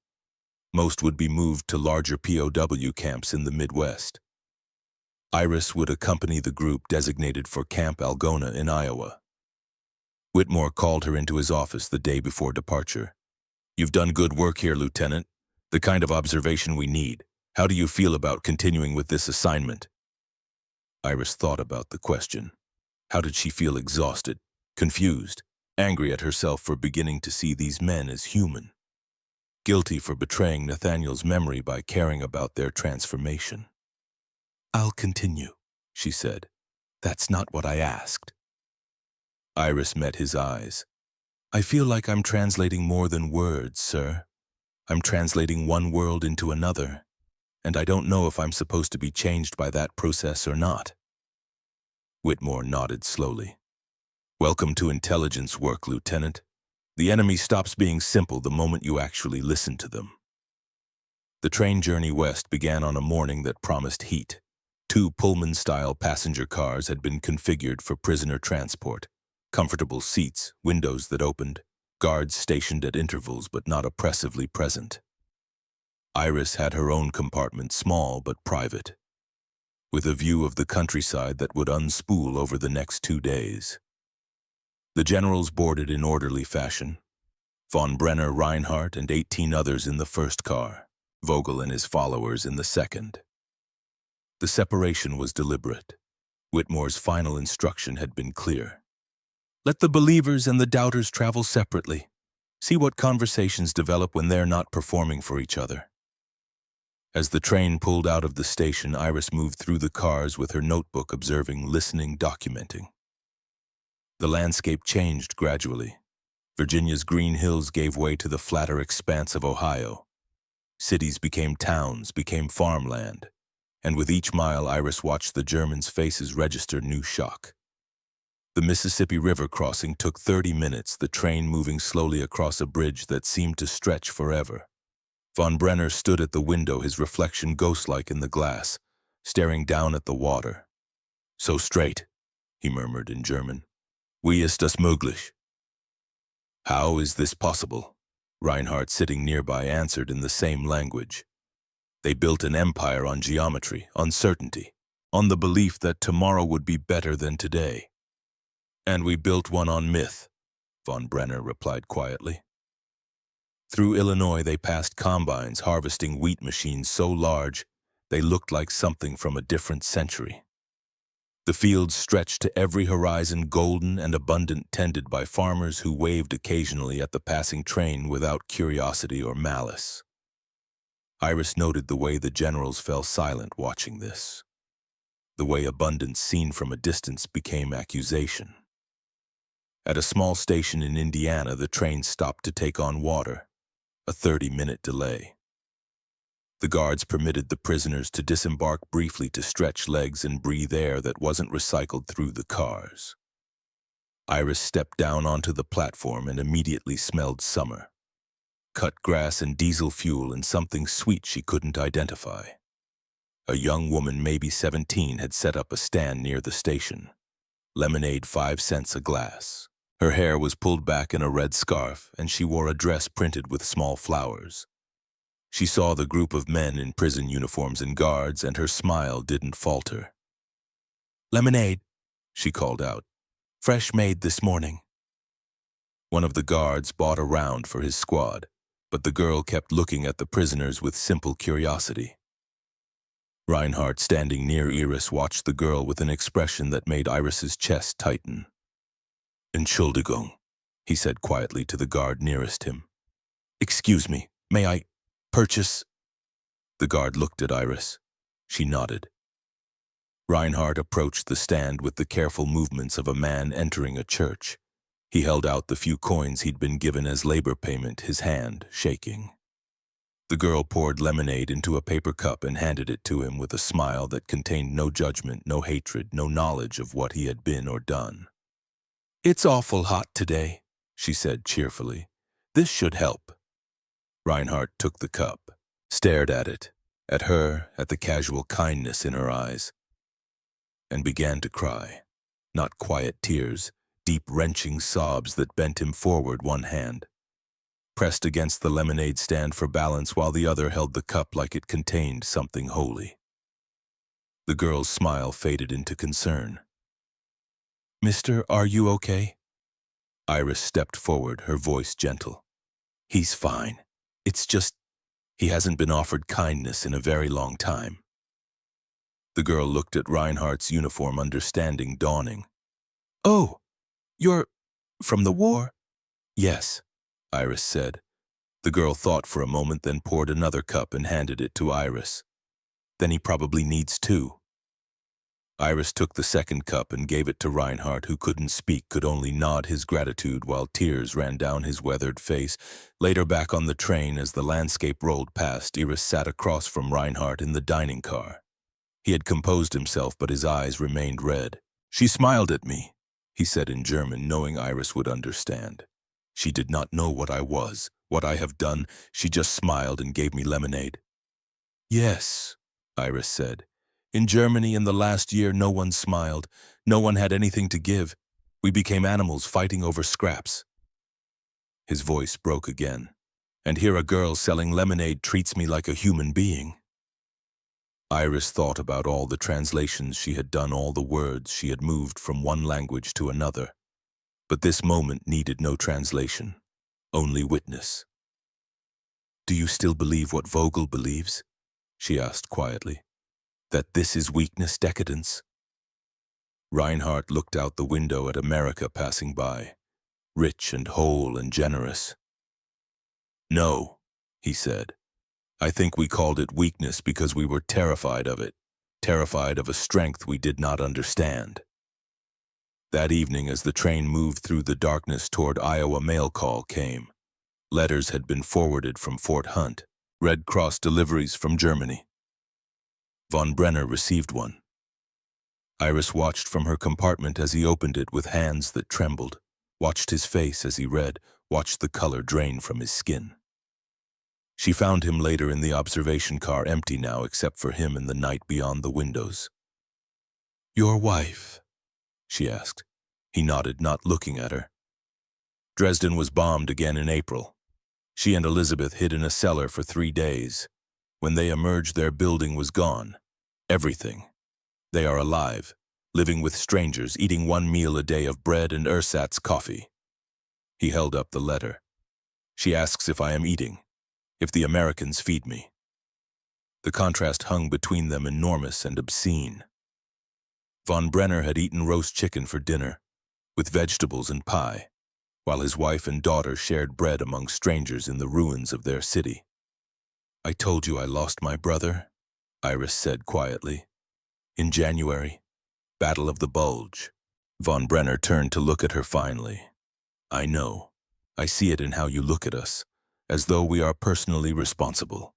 Speaker 1: Most would be moved to larger POW camps in the Midwest. Iris would accompany the group designated for Camp Algona in Iowa. Whitmore called her into his office the day before departure. "You've done good work here, Lieutenant. The kind of observation we need. How do you feel about continuing with this assignment?" Iris thought about the question. How did she feel? Exhausted, confused, angry at herself for beginning to see these men as human, guilty for betraying Nathaniel's memory by caring about their transformation. "I'll continue," she said. "That's not what I asked." Iris met his eyes. "I feel like I'm translating more than words, sir. I'm translating one world into another, and I don't know if I'm supposed to be changed by that process or not." Whitmore nodded slowly. "Welcome to intelligence work, Lieutenant. The enemy stops being simple the moment you actually listen to them." The train journey west began on a morning that promised heat. 2 Pullman-style passenger cars had been configured for prisoner transport. Comfortable seats, windows that opened, guards stationed at intervals but not oppressively present. Iris had her own compartment, small but private, with a view of the countryside that would unspool over the next 2 days. The generals boarded in orderly fashion. Von Brenner, Reinhardt, and 18 others in the first car, Vogel and his followers in the second. The separation was deliberate. Whitmore's final instruction had been clear. "Let the believers and the doubters travel separately. See what conversations develop when they're not performing for each other." As the train pulled out of the station, Iris moved through the cars with her notebook, observing, listening, documenting. The landscape changed gradually. Virginia's green hills gave way to the flatter expanse of Ohio. Cities became towns, became farmland, and with each mile Iris watched the Germans' faces register new shock. The Mississippi River crossing took 30 minutes, the train moving slowly across a bridge that seemed to stretch forever. Von Brenner stood at the window, his reflection ghost-like in the glass, staring down at the water. "So straight," he murmured in German. "Wie ist das möglich?" "How is this possible?" Reinhardt, sitting nearby, answered in the same language. "They built an empire on geometry, on certainty, on the belief that tomorrow would be better than today." "And we built one on myth," Von Brenner replied quietly. Through Illinois they passed combines harvesting wheat machines so large they looked like something from a different century. The fields stretched to every horizon, golden and abundant, tended by farmers who waved occasionally at the passing train without curiosity or malice. Iris noted the way the generals fell silent watching this, the way abundance seen from a distance became accusation. At a small station in Indiana, the train stopped to take on water, a 30-minute delay. The guards permitted the prisoners to disembark briefly to stretch legs and breathe air that wasn't recycled through the cars. Iris stepped down onto the platform and immediately smelled summer. Cut grass and diesel fuel and something sweet she couldn't identify. A young woman, maybe 17, had set up a stand near the station. Lemonade 5 cents a glass. Her hair was pulled back in a red scarf, and she wore a dress printed with small flowers. She saw the group of men in prison uniforms and guards, and her smile didn't falter. "Lemonade," she called out. "Fresh made this morning." One of the guards bought a round for his squad, but the girl kept looking at the prisoners with simple curiosity. Reinhardt, standing near Iris, watched the girl with an expression that made Iris's chest tighten. "Entschuldigung," he said quietly to the guard nearest him. "Excuse me, may I purchase?" The guard looked at Iris. She nodded. Reinhardt approached the stand with the careful movements of a man entering a church. He held out the few coins he'd been given as labor payment, his hand shaking. The girl poured lemonade into a paper cup and handed it to him with a smile that contained no judgment, no hatred, no knowledge of what he had been or done. "It's awful hot today," she said cheerfully. "This should help." Reinhardt took the cup, stared at it, at her, at the casual kindness in her eyes, and began to cry. Not quiet tears, deep wrenching sobs that bent him forward, one hand pressed against the lemonade stand for balance while the other held the cup like it contained something holy. The girl's smile faded into concern. "Mister, are you okay?" Iris stepped forward, her voice gentle. "He's fine. It's just, he hasn't been offered kindness in a very long time." The girl looked at Reinhardt's uniform, understanding dawning. "Oh, you're from the war?" "Yes," Iris said. The girl thought for a moment, then poured another cup and handed it to Iris. "Then he probably needs two." Iris took the second cup and gave it to Reinhardt, who couldn't speak, could only nod his gratitude while tears ran down his weathered face. Later, back on the train, as the landscape rolled past, Iris sat across from Reinhardt in the dining car. He had composed himself, but his eyes remained red. "She smiled at me," he said in German, knowing Iris would understand. "She did not know what I was, what I have done. She just smiled and gave me lemonade." "Yes," Iris said. "In Germany in the last year, no one smiled. No one had anything to give. We became animals fighting over scraps." His voice broke again. "And here a girl selling lemonade treats me like a human being." Iris thought about all the translations she had done, all the words she had moved from one language to another. But this moment needed no translation, only witness. "Do you still believe what Vogel believes?" she asked quietly. "That this is weakness, decadence?" Reinhardt looked out the window at America passing by, rich and whole and generous. "No," he said. "I think we called it weakness because we were terrified of it, terrified of a strength we did not understand." That evening, as the train moved through the darkness toward Iowa, mail call came. Letters had been forwarded from Fort Hunt, Red Cross deliveries from Germany. Von Brenner received one. Iris watched from her compartment as he opened it with hands that trembled, watched his face as he read, watched the color drain from his skin. She found him later in the observation car, empty now except for him and the night beyond the windows. "Your wife?" she asked. He nodded, not looking at her. "Dresden was bombed again in April. She and Elizabeth hid in a cellar for 3 days. When they emerged, their building was gone. Everything. They are alive, living with strangers, eating 1 meal a day of bread and ersatz coffee." He held up the letter. "She asks if I am eating, if the Americans feed me." The contrast hung between them enormous and obscene. Von Brenner had eaten roast chicken for dinner, with vegetables and pie, while his wife and daughter shared bread among strangers in the ruins of their city. "I told you I lost my brother," Iris said quietly. "In January, Battle of the Bulge." Von Brenner turned to look at her finally. "I know. I see it in how you look at us, as though we are personally responsible.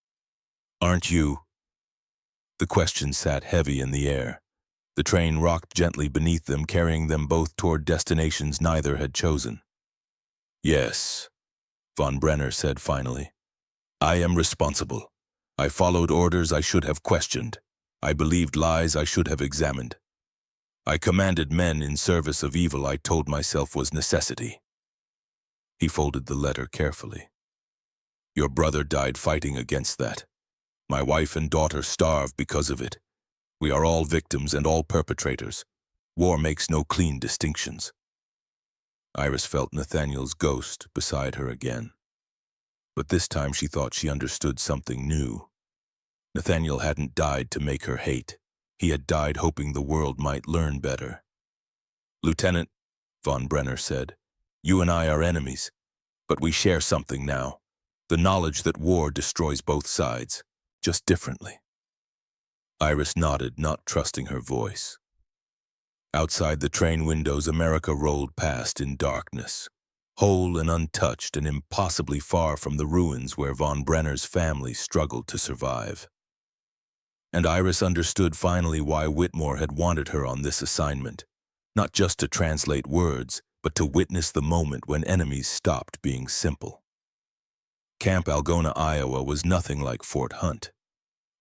Speaker 1: Aren't you?" The question sat heavy in the air. The train rocked gently beneath them, carrying them both toward destinations neither had chosen. "Yes," Von Brenner said finally. "I am responsible. I followed orders I should have questioned. I believed lies I should have examined. I commanded men in service of evil I told myself was necessity." He folded the letter carefully. "Your brother died fighting against that. My wife and daughter starved because of it. We are all victims and all perpetrators. War makes no clean distinctions." Iris felt Nathaniel's ghost beside her again. But this time she thought she understood something new. Nathaniel hadn't died to make her hate. He had died hoping the world might learn better. "Lieutenant," Von Brenner said, "you and I are enemies, but we share something now. The knowledge that war destroys both sides, just differently." Iris nodded, not trusting her voice. Outside the train windows, America rolled past in darkness, whole and untouched and impossibly far from the ruins where Von Brenner's family struggled to survive. And Iris understood finally why Whitmore had wanted her on this assignment, not just to translate words, but to witness the moment when enemies stopped being simple. Camp Algona, Iowa was nothing like Fort Hunt.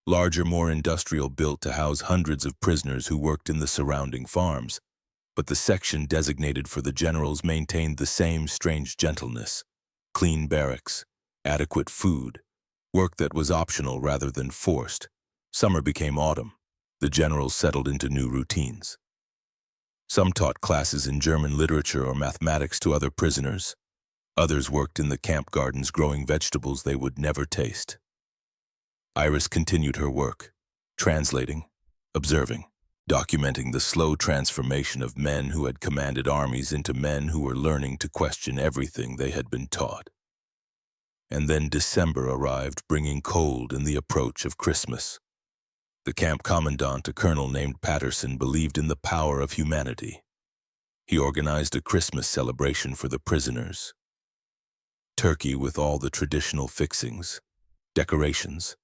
Speaker 1: Larger, more industrial, built to house hundreds of prisoners who worked in the surrounding farms. but the section designated for the generals maintained the same strange gentleness: clean barracks, adequate food, work that was optional rather than forced. Summer became autumn. The generals settled into new routines. Some taught classes in German literature or mathematics to other prisoners. Others worked in the camp gardens growing vegetables they would never taste. Iris continued her work, translating, observing, documenting the slow transformation of men who had commanded armies into men who were learning to question everything they had been taught. And then December arrived, bringing cold and the approach of Christmas. The camp commandant, a colonel named Patterson, believed in the power of humanity. He organized a Christmas celebration for the prisoners. Turkey with all the traditional fixings, decorations,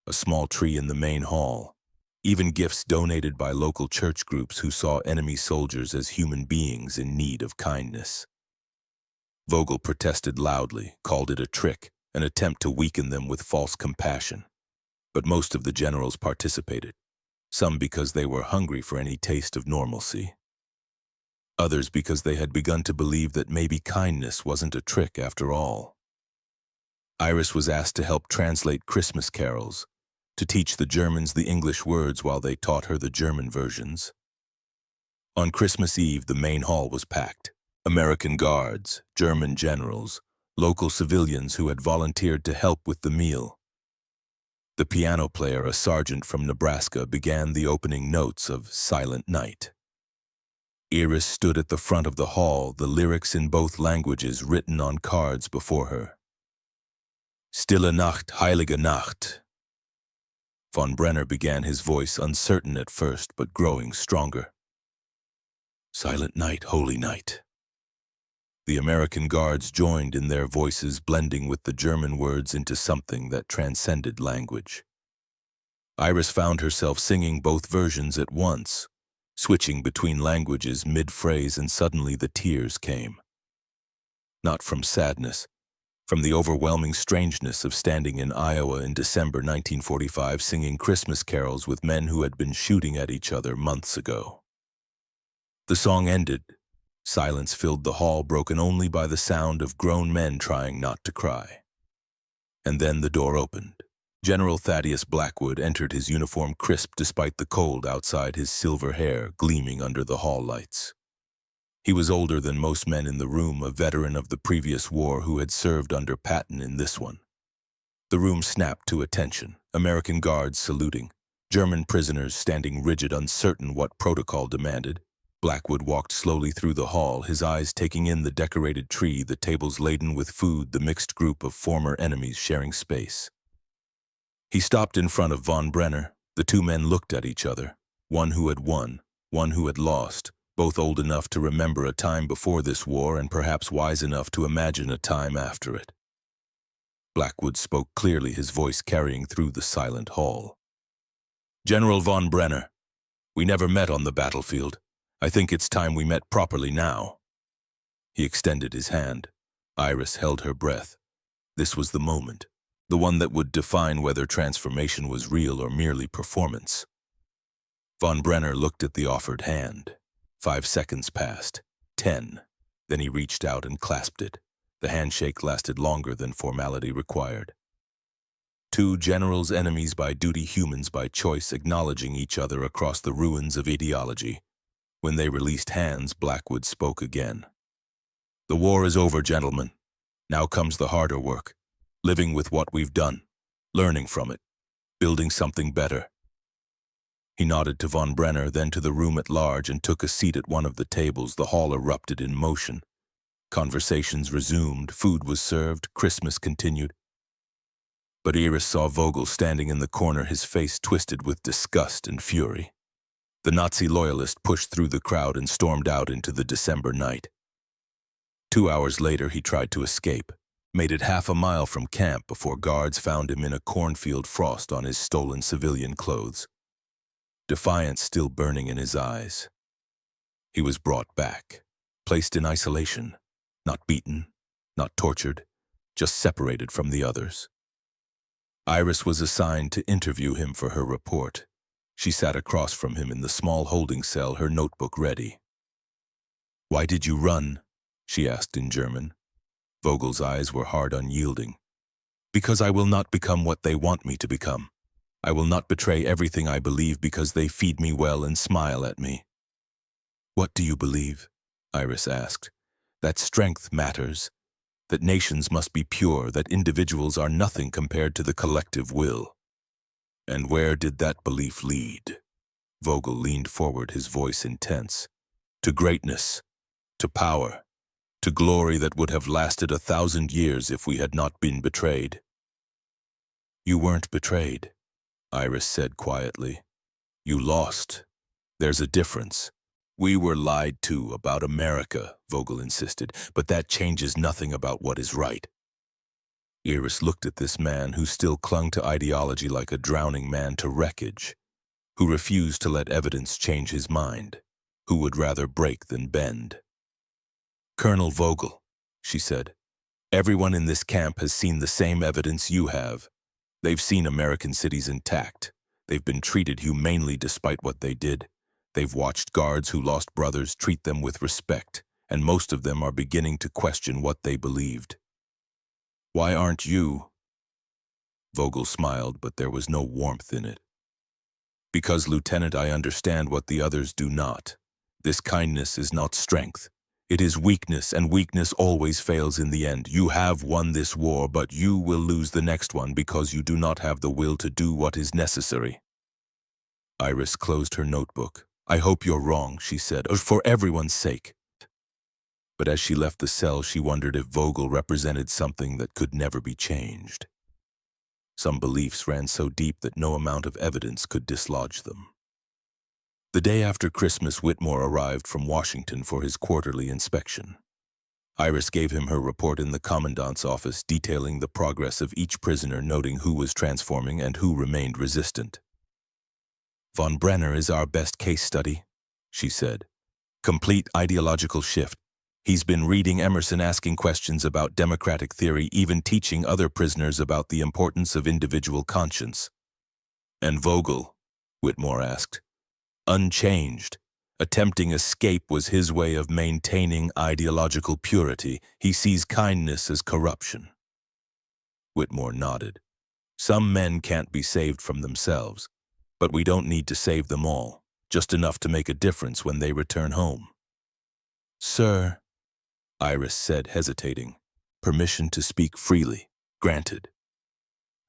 Speaker 1: a small tree in the main hall, even gifts donated by local church groups who saw enemy soldiers as human beings in need of kindness. Vogel protested loudly, called it a trick, an attempt to weaken them with false compassion. But most of the generals participated, some because they were hungry for any taste of normalcy. Others because they had begun to believe that maybe kindness wasn't a trick after all. Iris was asked to help translate Christmas carols, to teach the Germans the English words while they taught her the German versions. On Christmas Eve, the main hall was packed. American guards, German generals, local civilians who had volunteered to help with the meal. The piano player, a sergeant from Nebraska, began the opening notes of Silent Night. Iris stood at the front of the hall, the lyrics in both languages written on cards before her. Stille Nacht, heilige Nacht. Von Brenner began, his voice uncertain at first, but growing stronger. Silent night, holy night. The American guards joined in their voices, blending with the German words into something that transcended language. Iris found herself singing both versions at once, switching between languages mid-phrase, and suddenly the tears came. Not from sadness, from the overwhelming strangeness of standing in Iowa in December 1945 singing Christmas carols with men who had been shooting at each other months ago. The song ended. Silence filled the hall, broken only by the sound of grown men trying not to cry. And then the door opened. General Thaddeus Blackwood entered, his uniform crisp despite the cold outside, his silver hair gleaming under the hall lights. He was older than most men in the room, a veteran of the previous war who had served under Patton in this one. The room snapped to attention, American guards saluting, German prisoners standing rigid, uncertain what protocol demanded. Blackwood walked slowly through the hall, his eyes taking in the decorated tree, the tables laden with food, the mixed group of former enemies sharing space. He stopped in front of von Brenner. The two men looked at each other, one who had won, one who had lost, both old enough to remember a time before this war and perhaps wise enough to imagine a time after it. Blackwood spoke clearly, his voice carrying through the silent hall. General von Brenner, we never met on the battlefield. I think it's time we met properly now. He extended his hand. Iris held her breath. This was the moment, the one that would define whether transformation was real or merely performance. Von Brenner looked at the offered hand. 5 seconds passed. 10. Then he reached out and clasped it. The handshake lasted longer than formality required. Two generals, enemies by duty, humans by choice, acknowledging each other across the ruins of ideology. When they released hands, Blackwood spoke again. The war is over, gentlemen. Now comes the harder work. Living with what we've done. Learning from it. Building something better. He nodded to von Brenner, then to the room at large, and took a seat at one of the tables. The hall erupted in motion. Conversations resumed, food was served, Christmas continued. But Iris saw Vogel standing in the corner, his face twisted with disgust and fury. The Nazi loyalist pushed through the crowd and stormed out into the December night. 2 hours later, he tried to escape, made it half a mile from camp before guards found him in a cornfield, frost on his stolen civilian clothes. Defiance still burning in his eyes. He was brought back, placed in isolation, not beaten, not tortured, just separated from the others. Iris was assigned to interview him for her report. She sat across from him in the small holding cell, her notebook ready. Why did you run? She asked in German. Vogel's eyes were hard, unyielding. Because I will not become what they want me to become. I will not betray everything I believe because they feed me well and smile at me. What do you believe? Iris asked. That strength matters, that nations must be pure, that individuals are nothing compared to the collective will. And where did that belief lead? Vogel leaned forward, his voice intense. To greatness, to power, to glory that would have lasted 1,000 years if we had not been betrayed. You weren't betrayed, Iris said quietly. You lost. There's a difference. We were lied to about America, Vogel insisted, but that changes nothing about what is right. Iris looked at this man who still clung to ideology like a drowning man to wreckage, who refused to let evidence change his mind, who would rather break than bend. Colonel Vogel, she said, everyone in this camp has seen the same evidence you have. They've seen American cities intact. They've been treated humanely despite what they did. They've watched guards who lost brothers treat them with respect, and most of them are beginning to question what they believed. Why aren't you? Vogel smiled, but there was no warmth in it. Because, Lieutenant, I understand what the others do not. This kindness is not strength. It is weakness, and weakness always fails in the end. You have won this war, but you will lose the next one because you do not have the will to do what is necessary. Iris closed her notebook. I hope you're wrong, she said, for everyone's sake. But as she left the cell, she wondered if Vogel represented something that could never be changed. Some beliefs ran so deep that no amount of evidence could dislodge them. The day after Christmas, Whitmore arrived from Washington for his quarterly inspection. Iris gave him her report in the commandant's office, detailing the progress of each prisoner, noting who was transforming and who remained resistant. Von Brenner is our best case study, she said. Complete ideological shift. He's been reading Emerson, asking questions about democratic theory, even teaching other prisoners about the importance of individual conscience. And Vogel? Whitmore asked. Unchanged. Attempting escape was his way of maintaining ideological purity. He sees kindness as corruption. Whitmore nodded. Some men can't be saved from themselves, but we don't need to save them all, just enough to make a difference when they return home. Sir, Iris said, hesitating. Permission to speak freely. Granted.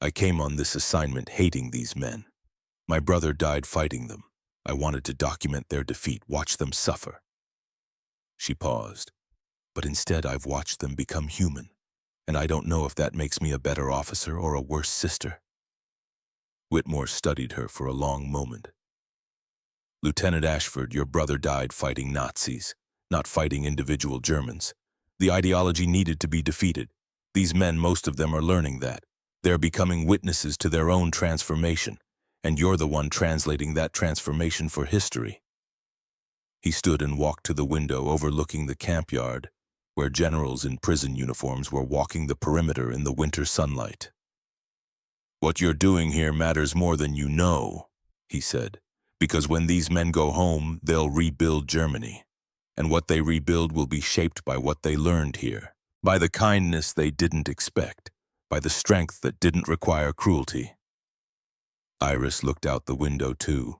Speaker 1: I came on this assignment hating these men. My brother died fighting them. I wanted to document their defeat, watch them suffer. She paused. But instead I've watched them become human, and I don't know if that makes me a better officer or a worse sister. Whitmore studied her for a long moment. Lieutenant Ashford, your brother died fighting Nazis, not fighting individual Germans. The ideology needed to be defeated. These men, most of them, are learning that. They're becoming witnesses to their own transformation, and you're the one translating that transformation for history. He stood and walked to the window overlooking the camp yard, where generals in prison uniforms were walking the perimeter in the winter sunlight. What you're doing here matters more than you know, he said, because when these men go home, they'll rebuild Germany. And what they rebuild will be shaped by what they learned here, by the kindness they didn't expect, by the strength that didn't require cruelty. Iris looked out the window too.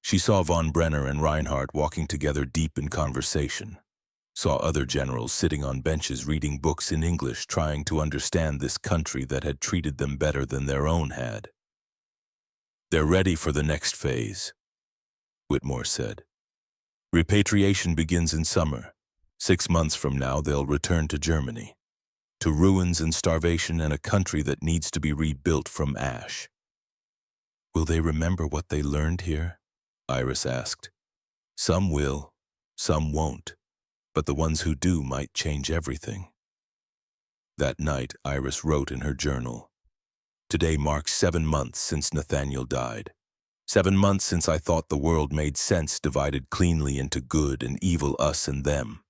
Speaker 1: She saw von Brenner and Reinhardt walking together deep in conversation, saw other generals sitting on benches reading books in English, trying to understand this country that had treated them better than their own had. They're ready for the next phase, Whitmore said. Repatriation begins in summer. 6 months from now, they'll return to Germany, to ruins and starvation and a country that needs to be rebuilt from ash. Will they remember what they learned here? Iris asked. Some will, some won't, but the ones who do might change everything. That night, Iris wrote in her journal, Today marks 7 months since Nathaniel died. 7 months since I thought the world made sense, divided cleanly into good and evil, us and them.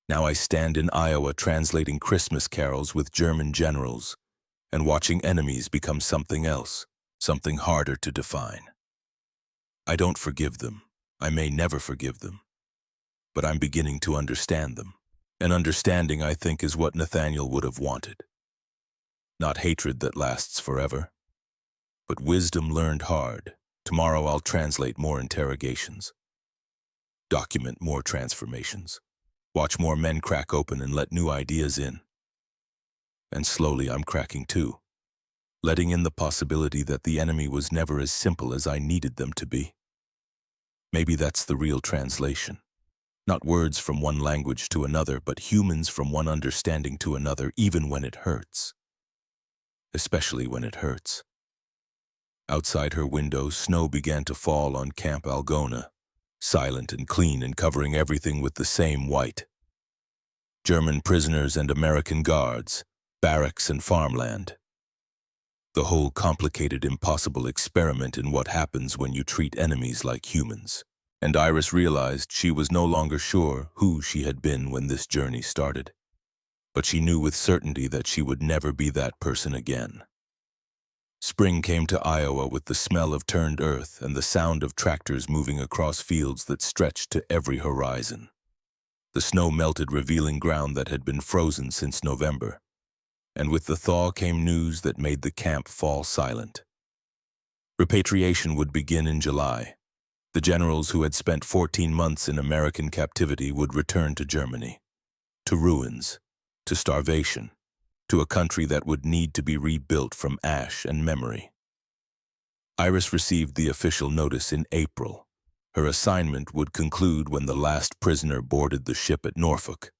Speaker 1: Now I stand in Iowa translating Christmas carols with German generals and watching enemies become something else, something harder to define. I don't forgive them. I may never forgive them. but I'm beginning to understand them. And understanding, I think, is what Nathaniel would have wanted. Not hatred that lasts forever, but wisdom learned hard. Tomorrow I'll translate more interrogations, document more transformations, watch more men crack open and let new ideas in. And slowly I'm cracking too, letting in the possibility that the enemy was never as simple as I needed them to be. Maybe that's the real translation. Not words from one language to another, but humans from one understanding to another, even when it hurts. Especially when it hurts. Outside her window, snow began to fall on Camp Algona, silent and clean and covering everything with the same white. German prisoners and American guards, barracks and farmland. The whole complicated, impossible experiment in what happens when you treat enemies like humans. And Iris realized she was no longer sure who she had been when this journey started. But she knew with certainty that she would never be that person again. Spring came to Iowa with the smell of turned earth and the sound of tractors moving across fields that stretched to every horizon. The snow melted, revealing ground that had been frozen since November. And with the thaw came news that made the camp fall silent. Repatriation would begin in July. The generals who had spent 14 months in American captivity would return to Germany, to ruins, to starvation, to a country that would need to be rebuilt from ash and memory. Iris received the official notice in April. Her assignment would conclude when the last prisoner boarded the ship at Norfolk.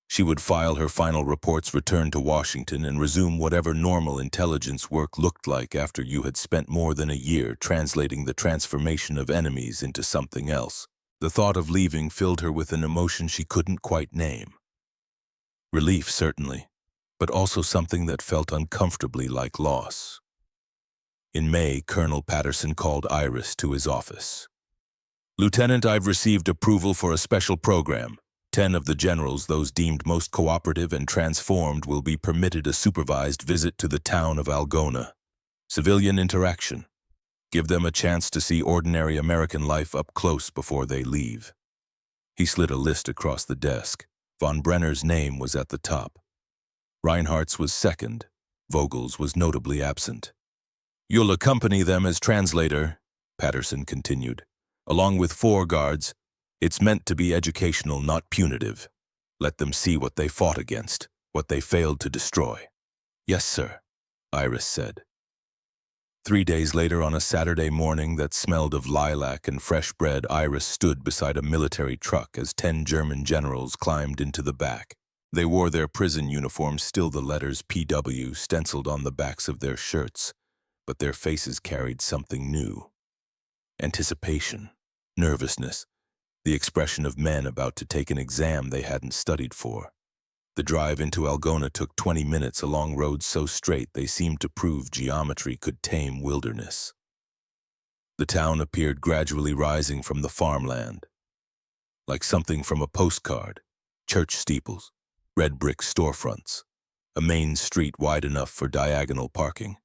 Speaker 1: She would file her final reports, return to Washington, and resume whatever normal intelligence work looked like after you had spent more than a year translating the transformation of enemies into something else. The thought of leaving filled her with an emotion she couldn't quite name. Relief, certainly, but also something that felt uncomfortably like loss. In May, Colonel Patterson called Iris to his office. "Lieutenant, I've received approval for a special program. 10 of the generals, those deemed most cooperative and transformed, will be permitted a supervised visit to the town of Algona. Civilian interaction. Give them a chance to see ordinary American life up close before they leave." He slid a list across the desk. Von Brenner's name was at the top. Reinhardt's was second. Vogel's was notably absent. "You'll accompany them as translator," Patterson continued, "along with 4 guards. It's meant to be educational, not punitive. Let them see what they fought against, what they failed to destroy." "Yes, sir," Iris said. 3 days later, on a Saturday morning that smelled of lilac and fresh bread, Iris stood beside a military truck as 10 German generals climbed into the back. They wore their prison uniforms, still the letters PW stenciled on the backs of their shirts, but their faces carried something new. Anticipation, nervousness, the expression of men about to take an exam they hadn't studied for. The drive into Algona took 20 minutes along roads so straight they seemed to prove geometry could tame wilderness. The town appeared gradually rising from the farmland, like something from a postcard. Church steeples, red brick storefronts, a main street wide enough for diagonal parking,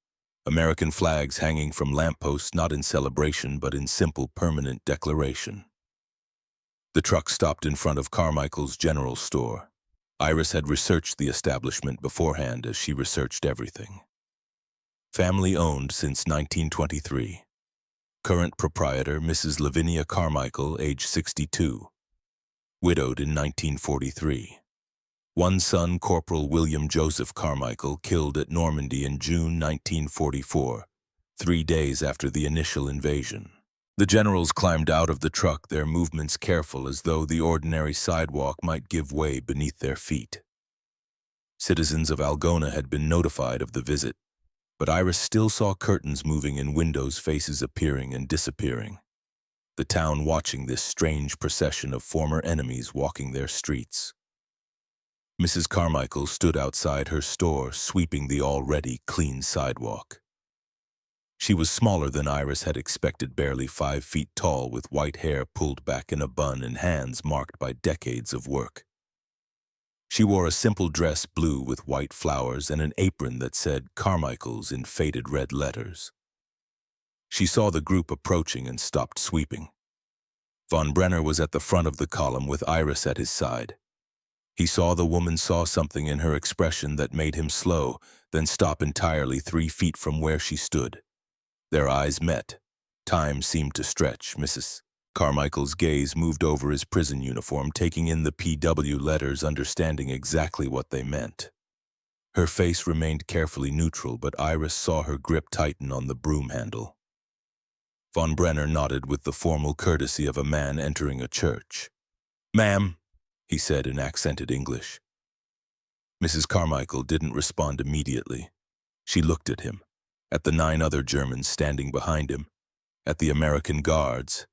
Speaker 1: American flags hanging from lampposts, not in celebration but in simple permanent declaration. The truck stopped in front of Carmichael's General Store. Iris had researched the establishment beforehand, as she researched everything. Family-owned since 1923. Current proprietor, Mrs. Lavinia Carmichael, age 62. Widowed in 1943. One son, Corporal William Joseph Carmichael, killed at Normandy in June 1944, 3 days after the initial invasion. The generals climbed out of the truck, their movements careful, as though the ordinary sidewalk might give way beneath their feet. Citizens of Algona had been notified of the visit, but Iris still saw curtains moving in windows, faces appearing and disappearing. The town watching this strange procession of former enemies walking their streets. Mrs. Carmichael stood outside her store, sweeping the already clean sidewalk. She was smaller than Iris had expected, barely 5 feet tall, with white hair pulled back in a bun and hands marked by decades of work. She wore a simple dress, blue with white flowers, and an apron that said Carmichael's in faded red letters. She saw the group approaching and stopped sweeping. Von Brenner was at the front of the column with Iris at his side. He saw the woman saw something in her expression that made him slow, then stop entirely 3 feet from where she stood. Their eyes met. Time seemed to stretch. Mrs. Carmichael's gaze moved over his prison uniform, taking in the PW letters, understanding exactly what they meant. Her face remained carefully neutral, but Iris saw her grip tighten on the broom handle. Von Brenner nodded with the formal courtesy of a man entering a church. "Ma'am," he said in accented English. Mrs. Carmichael didn't respond immediately. She looked at him, at the 9 other Germans standing behind him, at the American guards,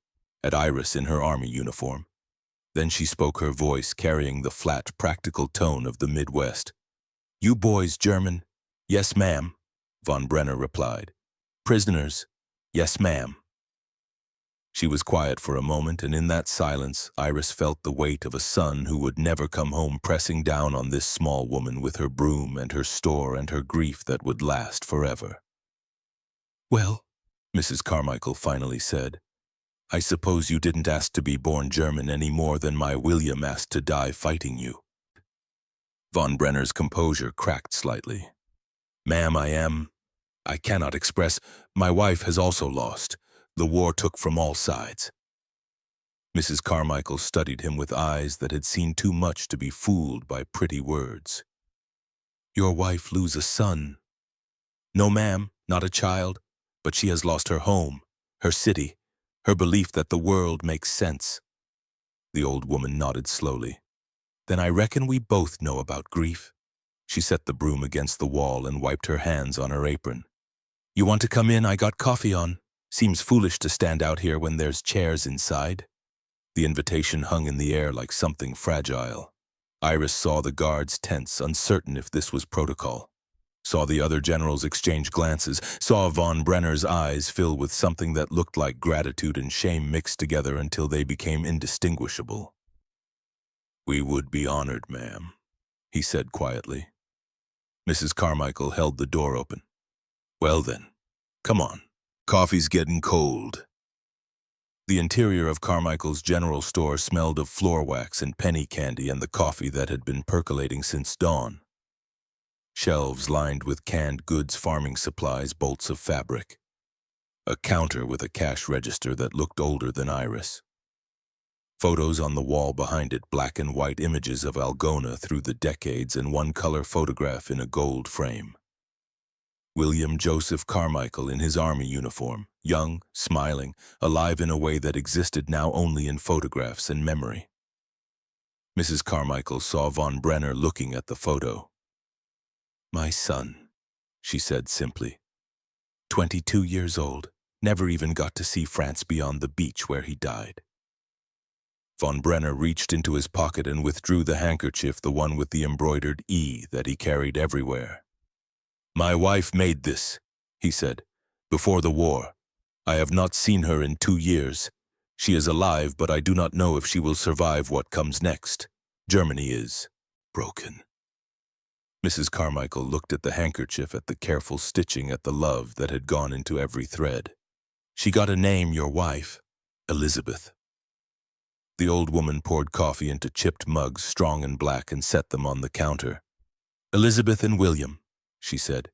Speaker 1: at Iris in her army uniform. Then she spoke, her voice carrying the flat, practical tone of the Midwest. "You boys German?" "Yes, ma'am," Von Brenner replied. "Prisoners?" "Yes, ma'am." She was quiet for a moment, and in that silence, Iris felt the weight of a son who would never come home pressing down on this small woman with her broom and her store and her grief that would last forever. "Well," Mrs. Carmichael finally said, "I suppose you didn't ask to be born German any more than my William asked to die fighting you." Von Brenner's composure cracked slightly. "Ma'am, I cannot express. My wife has also lost. The war took from all sides." Mrs. Carmichael studied him with eyes that had seen too much to be fooled by pretty words. "Your wife lose a son?" "No, ma'am, not a child, but she has lost her home, her city, her belief that the world makes sense." The old woman nodded slowly. "Then I reckon we both know about grief." She set the broom against the wall and wiped her hands on her apron. "You want to come in? I got coffee on. Seems foolish to stand out here when there's chairs inside." The invitation hung in the air like something fragile. Iris saw the guards tense, uncertain if this was protocol. Saw the other generals exchange glances, saw Von Brenner's eyes fill with something that looked like gratitude and shame mixed together until they became indistinguishable. "We would be honored, ma'am," he said quietly. Mrs. Carmichael held the door open. "Well then, come on. Coffee's getting cold." The interior of Carmichael's general store smelled of floor wax and penny candy and the coffee that had been percolating since dawn. Shelves lined with canned goods, farming supplies, bolts of fabric. A counter with a cash register that looked older than Iris. Photos on the wall behind it, black and white images of Algona through the decades, and one color photograph in a gold frame. William Joseph Carmichael in his army uniform, young, smiling, alive in a way that existed now only in photographs and memory. Mrs. Carmichael saw Von Brenner looking at the photo. "My son," she said simply. 22 years old, never even got to see France beyond the beach where he died. Von Brenner reached into his pocket and withdrew the handkerchief, the one with the embroidered E that he carried everywhere. "My wife made this," he said, "before the war. I have not seen her in 2 years. She is alive, but I do not know if she will survive what comes next. Germany is broken." Mrs. Carmichael looked at the handkerchief, at the careful stitching, at the love that had gone into every thread. "She got a name, your wife, Elizabeth." The old woman poured coffee into chipped mugs, strong and black, and set them on the counter. "Elizabeth and William," she said.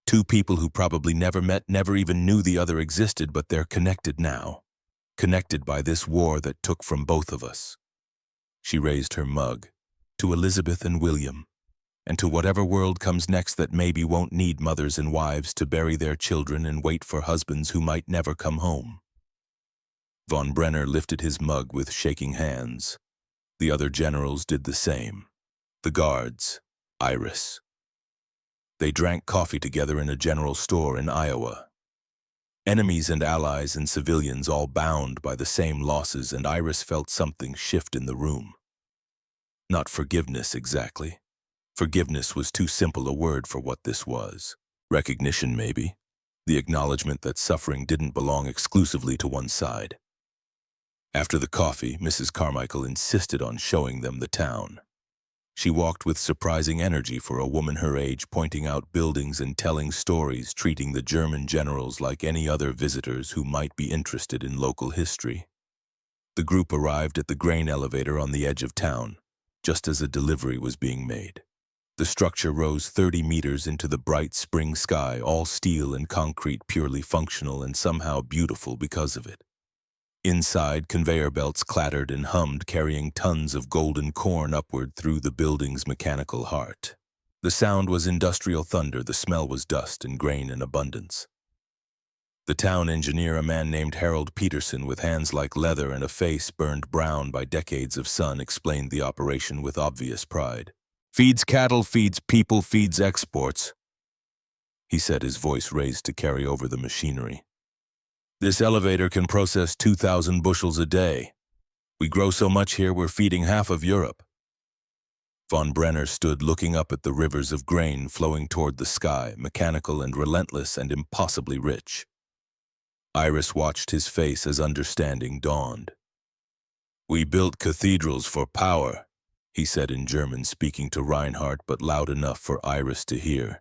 Speaker 1: "2 people who probably never met, never even knew the other existed, but they're connected now. Connected by this war that took from both of us." She raised her mug. "To Elizabeth and William, and to whatever world comes next that maybe won't need mothers and wives to bury their children and wait for husbands who might never come home." Von Brenner lifted his mug with shaking hands. The other generals did the same. The guards, Iris. They drank coffee together in a general store in Iowa. Enemies and allies and civilians all bound by the same losses, and Iris felt something shift in the room. Not forgiveness exactly. Forgiveness was too simple a word for what this was. Recognition, maybe. The acknowledgement that suffering didn't belong exclusively to one side. After the coffee, Mrs. Carmichael insisted on showing them the town. She walked with surprising energy for a woman her age, pointing out buildings and telling stories, treating the German generals like any other visitors who might be interested in local history. The group arrived at the grain elevator on the edge of town, just as a delivery was being made. The structure rose 30 meters into the bright spring sky, all steel and concrete, purely functional and somehow beautiful because of it. Inside, conveyor belts clattered and hummed, carrying tons of golden corn upward through the building's mechanical heart. The sound was industrial thunder, the smell was dust and grain in abundance. The town engineer, a man named Harold Peterson with hands like leather and a face burned brown by decades of sun, explained the operation with obvious pride. "Feeds cattle, feeds people, feeds exports," he said, his voice raised to carry over the machinery. "This elevator can process 2,000 bushels a day. We grow so much here we're feeding half of Europe." Von Brenner stood looking up at the rivers of grain flowing toward the sky, mechanical and relentless and impossibly rich. Iris watched his face as understanding dawned. "We built cathedrals for power," he said in German, speaking to Reinhardt but loud enough for Iris to hear.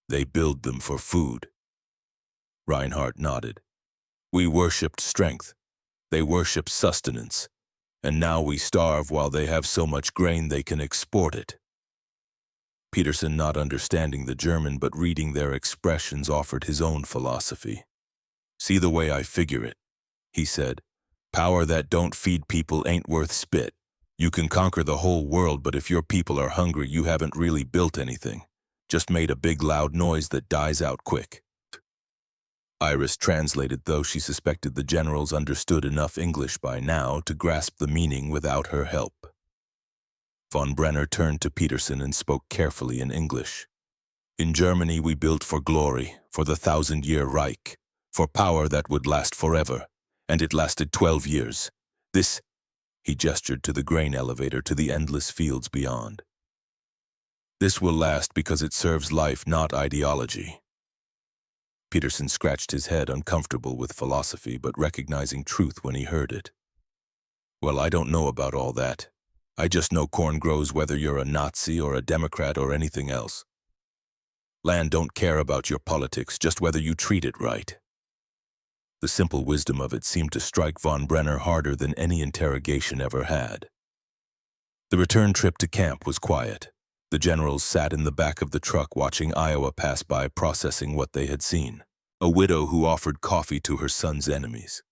Speaker 1: "They build them for food." Reinhardt nodded. "We worshipped strength. They worship sustenance. And now we starve while they have so much grain they can export it." Peterson, not understanding the German but reading their expressions, offered his own philosophy. "See the way I figure it," he said. "Power that don't feed people ain't worth spit. You can conquer the whole world, but if your people are hungry, you haven't really built anything. Just made a big loud noise that dies out quick." Iris translated, though she suspected the generals understood enough English by now to grasp the meaning without her help. Von Brenner turned to Peterson and spoke carefully in English. "In Germany we built for glory, for the 1,000-year Reich, for power that would last forever, and it lasted 12 years. This," he gestured to the grain elevator, to the endless fields beyond. "This will last because it serves life, not ideology." Peterson scratched his head, uncomfortable with philosophy, but recognizing truth when he heard it. "Well, I don't know about all that. I just know corn grows whether you're a Nazi or a Democrat or anything else. Land don't care about your politics, just whether you treat it right." The simple wisdom of it seemed to strike Von Brenner harder than any interrogation ever had. The return trip to camp was quiet. The generals sat in the back of the truck watching Iowa pass by, processing what they had seen. A widow who offered coffee to her son's enemies.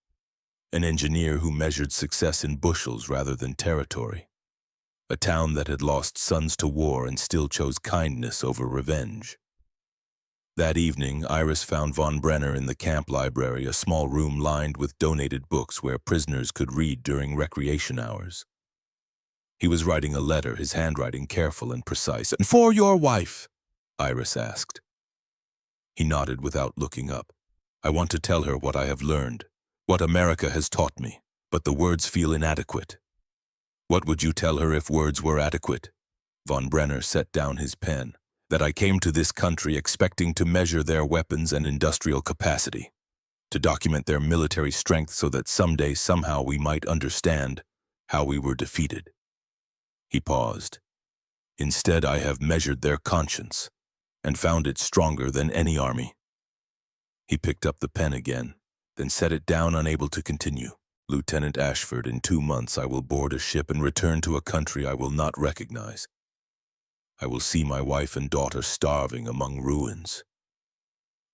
Speaker 1: An engineer who measured success in bushels rather than territory. A town that had lost sons to war and still chose kindness over revenge. That evening, Iris found Von Brenner in the camp library, a small room lined with donated books where prisoners could read during recreation hours. He was writing a letter, his handwriting careful and precise. "And for your wife?" Iris asked. He nodded without looking up. "I want to tell her what I have learned, what America has taught me, but the words feel inadequate." "What would you tell her if words were adequate?" Von Brenner set down his pen. "That I came to this country expecting to measure their weapons and industrial capacity, to document their military strength so that someday, somehow, we might understand how we were defeated." He paused. "Instead, I have measured their conscience and found it stronger than any army." He picked up the pen again, then set it down, unable to continue. "Lieutenant Ashford, in 2 months I will board a ship and return to a country I will not recognize. I will see my wife and daughter starving among ruins.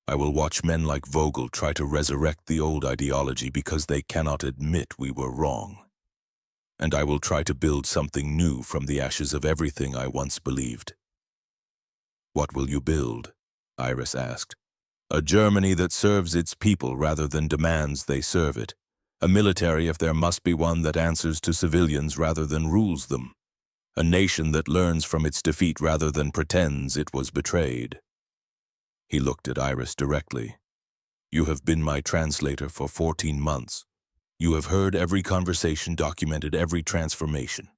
Speaker 1: I will watch men like Vogel try to resurrect the old ideology because they cannot admit we were wrong. And I will try to build something new from the ashes of everything I once believed." "What will you build?" Iris asked. "A Germany that serves its people rather than demands they serve it. A military, if there must be one, that answers to civilians rather than rules them. A nation that learns from its defeat rather than pretends it was betrayed." He looked at Iris directly. "You have been my translator for 14 months. You have heard every conversation, documented every transformation.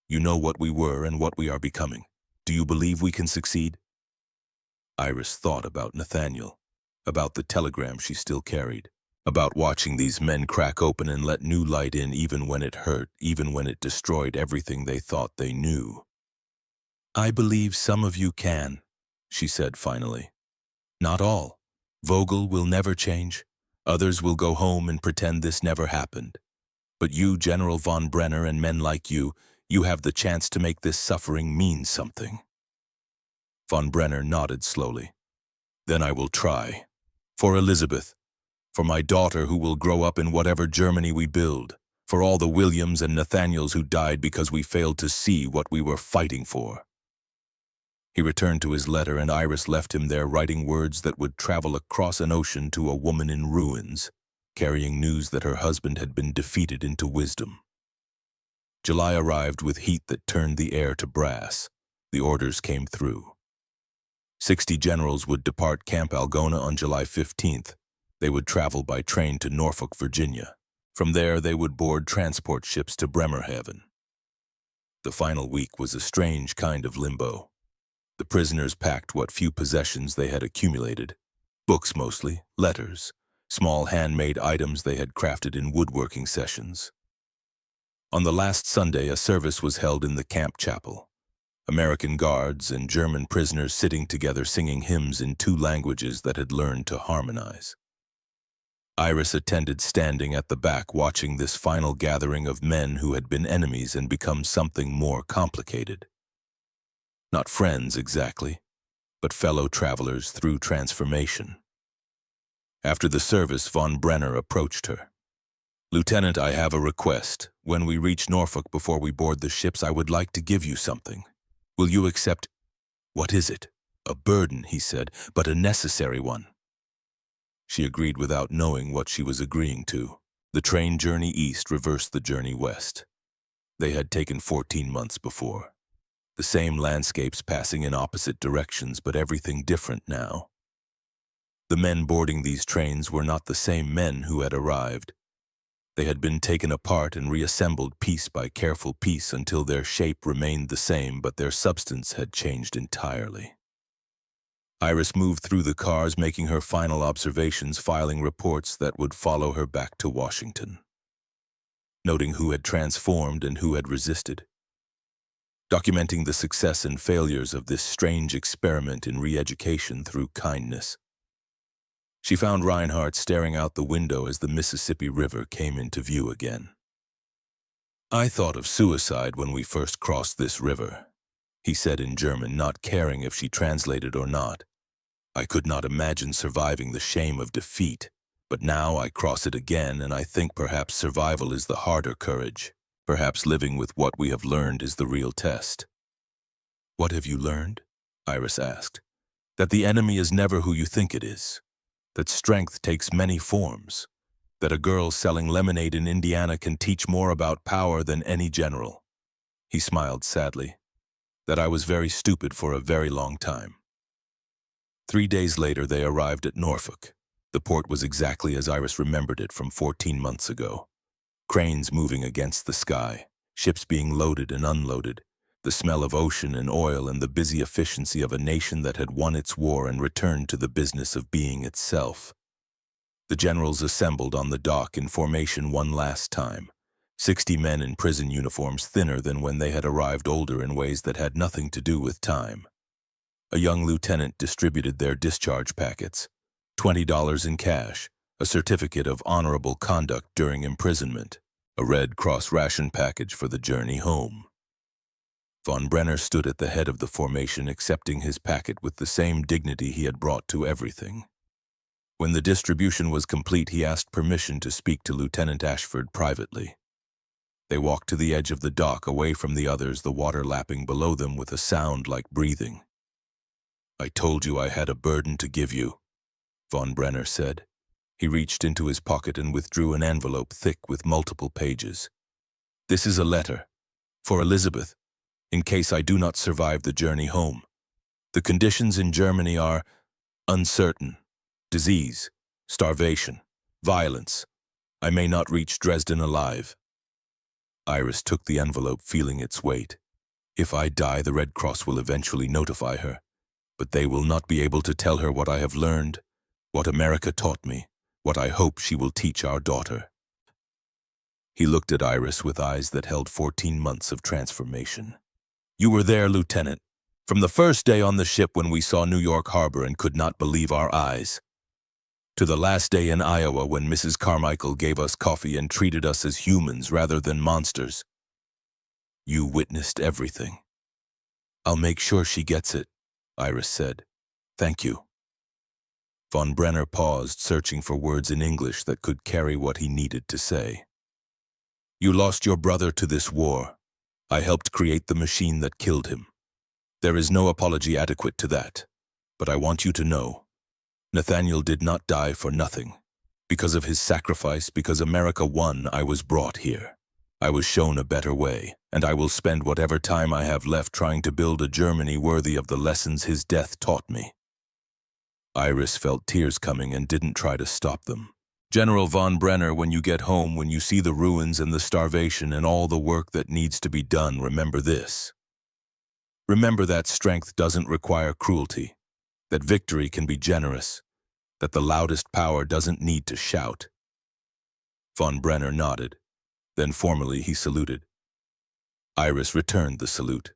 Speaker 1: You know what we were and what we are becoming. Do you believe we can succeed?" Iris thought about Nathaniel, about the telegram she still carried, about watching these men crack open and let new light in even when it hurt, even when it destroyed everything they thought they knew. "I believe some of you can," she said finally. "Not all. Vogel will never change. Others will go home and pretend this never happened. But you, General von Brenner, and men like you have the chance to make this suffering mean something." Von Brenner nodded slowly. "Then I will try. For Elizabeth, for my daughter who will grow up in whatever Germany we build, for all the Williams and Nathaniels who died because we failed to see what we were fighting for." He returned to his letter, and Iris left him there writing words that would travel across an ocean to a woman in ruins, carrying news that her husband had been defeated into wisdom. July arrived with heat that turned the air to brass. The orders came through. 60 generals would depart Camp Algona on July 15th. They would travel by train to Norfolk, Virginia. From there, they would board transport ships to Bremerhaven. The final week was a strange kind of limbo. The prisoners packed what few possessions they had accumulated, books mostly, letters, small handmade items they had crafted in woodworking sessions. On the last Sunday, a service was held in the camp chapel. American guards and German prisoners sitting together singing hymns in 2 languages that had learned to harmonize. Iris attended, standing at the back, watching this final gathering of men who had been enemies and become something more complicated. Not friends exactly, but fellow travelers through transformation. After the service, von Brenner approached her. "Lieutenant, I have a request. When we reach Norfolk before we board the ships, I would like to give you something. Will you accept?" "What is it?" "A burden," he said, "but a necessary one." She agreed without knowing what she was agreeing to. The train journey east reversed the journey west. They had taken 14 months before. The same landscapes passing in opposite directions, but everything different now. The men boarding these trains were not the same men who had arrived. They had been taken apart and reassembled piece by careful piece until their shape remained the same, but their substance had changed entirely. Iris moved through the cars, making her final observations, filing reports that would follow her back to Washington. Noting who had transformed and who had resisted. Documenting the success and failures of this strange experiment in re-education through kindness. She found Reinhardt staring out the window as the Mississippi River came into view again. "I thought of suicide when we first crossed this river," he said in German, not caring if she translated or not. "I could not imagine surviving the shame of defeat, but now I cross it again, and I think perhaps survival is the harder courage. Perhaps living with what we have learned is the real test." "What have you learned?" Iris asked. "That the enemy is never who you think it is. That strength takes many forms. That a girl selling lemonade in Indiana can teach more about power than any general." He smiled sadly. "That I was very stupid for a very long time." 3 days later, they arrived at Norfolk. The port was exactly as Iris remembered it from 14 months ago. Cranes moving against the sky, ships being loaded and unloaded, the smell of ocean and oil, and the busy efficiency of a nation that had won its war and returned to the business of being itself. The generals assembled on the dock in formation one last time, 60 men in prison uniforms, thinner than when they had arrived, older in ways that had nothing to do with time. A young lieutenant distributed their discharge packets, $20 in cash, a certificate of honorable conduct during imprisonment, a Red Cross ration package for the journey home. Von Brenner stood at the head of the formation, accepting his packet with the same dignity he had brought to everything. When the distribution was complete, he asked permission to speak to Lieutenant Ashford privately. They walked to the edge of the dock, away from the others, the water lapping below them with a sound like breathing. "I told you I had a burden to give you," Von Brenner said. He reached into his pocket and withdrew an envelope thick with multiple pages. "This is a letter. For Elizabeth, in case I do not survive the journey home. The conditions in Germany are uncertain. Disease, starvation, violence. I may not reach Dresden alive." Iris took the envelope, feeling its weight. If I die, the Red Cross will eventually notify her, but they will not be able to tell her what I have learned, what America taught me, what I hope she will teach our daughter. He looked at Iris with eyes that held 14 months of transformation. "You were there, Lieutenant, from the first day on the ship when we saw New York Harbor and could not believe our eyes." To the last day in Iowa when Mrs. Carmichael gave us coffee and treated us as humans rather than monsters. You witnessed everything. I'll make sure she gets it, Iris said. Thank you. Von Brenner paused, searching for words in English that could carry what he needed to say. You lost your brother to this war. I helped create the machine that killed him. There is no apology adequate to that. But I want you to know, Nathaniel did not die for nothing. Because of his sacrifice, because America won, I was brought here. I was shown a better way, and I will spend whatever time I have left trying to build a Germany worthy of the lessons his death taught me. Iris felt tears coming and didn't try to stop them. General von Brenner, when you get home, when you see the ruins and the starvation and all the work that needs to be done, remember this. Remember that strength doesn't require cruelty, that victory can be generous, that the loudest power doesn't need to shout. Von Brenner nodded. Then formally he saluted. Iris returned the salute.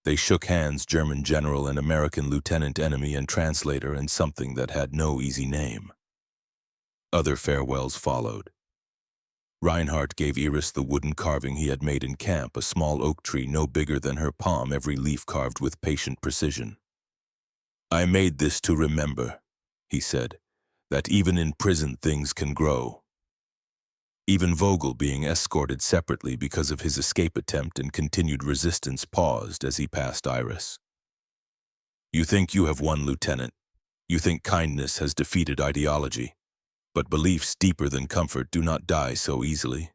Speaker 1: They shook hands, German general and American lieutenant, enemy and translator, and something that had no easy name. Other farewells followed. Reinhardt gave Iris the wooden carving he had made in camp, a small oak tree no bigger than her palm, every leaf carved with patient precision. I made this to remember, he said, that even in prison things can grow. Even Vogel, being escorted separately because of his escape attempt and continued resistance, paused as he passed Iris. You think you have won, Lieutenant. You think kindness has defeated ideology. But beliefs deeper than comfort do not die so easily.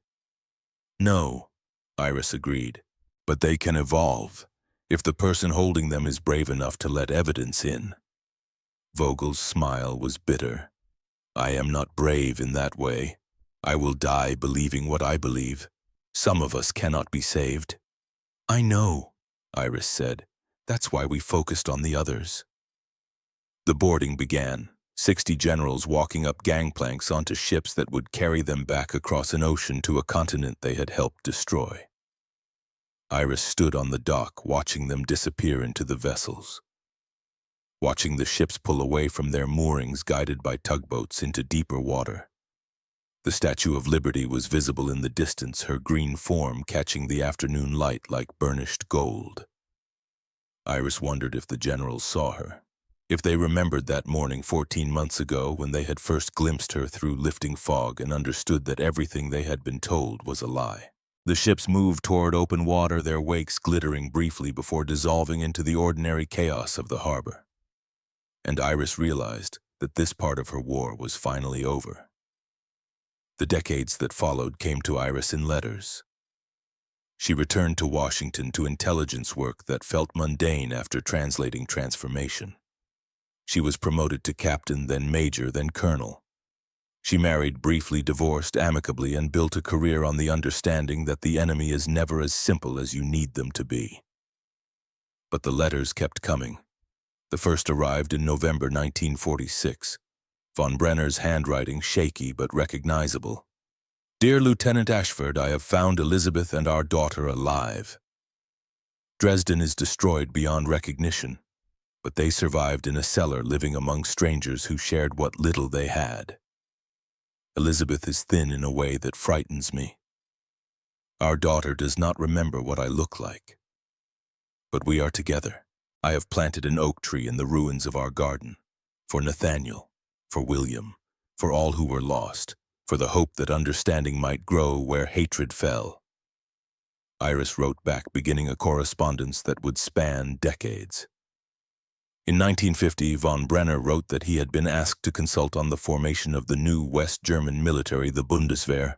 Speaker 1: No, Iris agreed, but they can evolve, if the person holding them is brave enough to let evidence in. Vogel's smile was bitter. I am not brave in that way. I will die believing what I believe. Some of us cannot be saved. I know, Iris said. That's why we focused on the others. The boarding began. 60 generals walking up gangplanks onto ships that would carry them back across an ocean to a continent they had helped destroy. Iris stood on the dock, watching them disappear into the vessels. Watching the ships pull away from their moorings, guided by tugboats into deeper water. The Statue of Liberty was visible in the distance, her green form catching the afternoon light like burnished gold. Iris wondered if the generals saw her. If they remembered that morning 14 months ago when they had first glimpsed her through lifting fog and understood that everything they had been told was a lie. The ships moved toward open water, their wakes glittering briefly before dissolving into the ordinary chaos of the harbor. And Iris realized that this part of her war was finally over. The decades that followed came to Iris in letters. She returned to Washington to intelligence work that felt mundane after translating transformation. She was promoted to captain, then major, then colonel. She married, briefly divorced amicably, and built a career on the understanding that the enemy is never as simple as you need them to be. But the letters kept coming. The first arrived in November 1946. Von Brenner's handwriting shaky but recognizable. Dear Lieutenant Ashford, I have found Elizabeth and our daughter alive. Dresden is destroyed beyond recognition, but they survived in a cellar living among strangers who shared what little they had. Elizabeth is thin in a way that frightens me. Our daughter does not remember what I look like. But we are together. I have planted an oak tree in the ruins of our garden, for Nathaniel, for William, for all who were lost, for the hope that understanding might grow where hatred fell. Iris wrote back, beginning a correspondence that would span decades. In 1950, von Brenner wrote that he had been asked to consult on the formation of the new West German military, the Bundeswehr.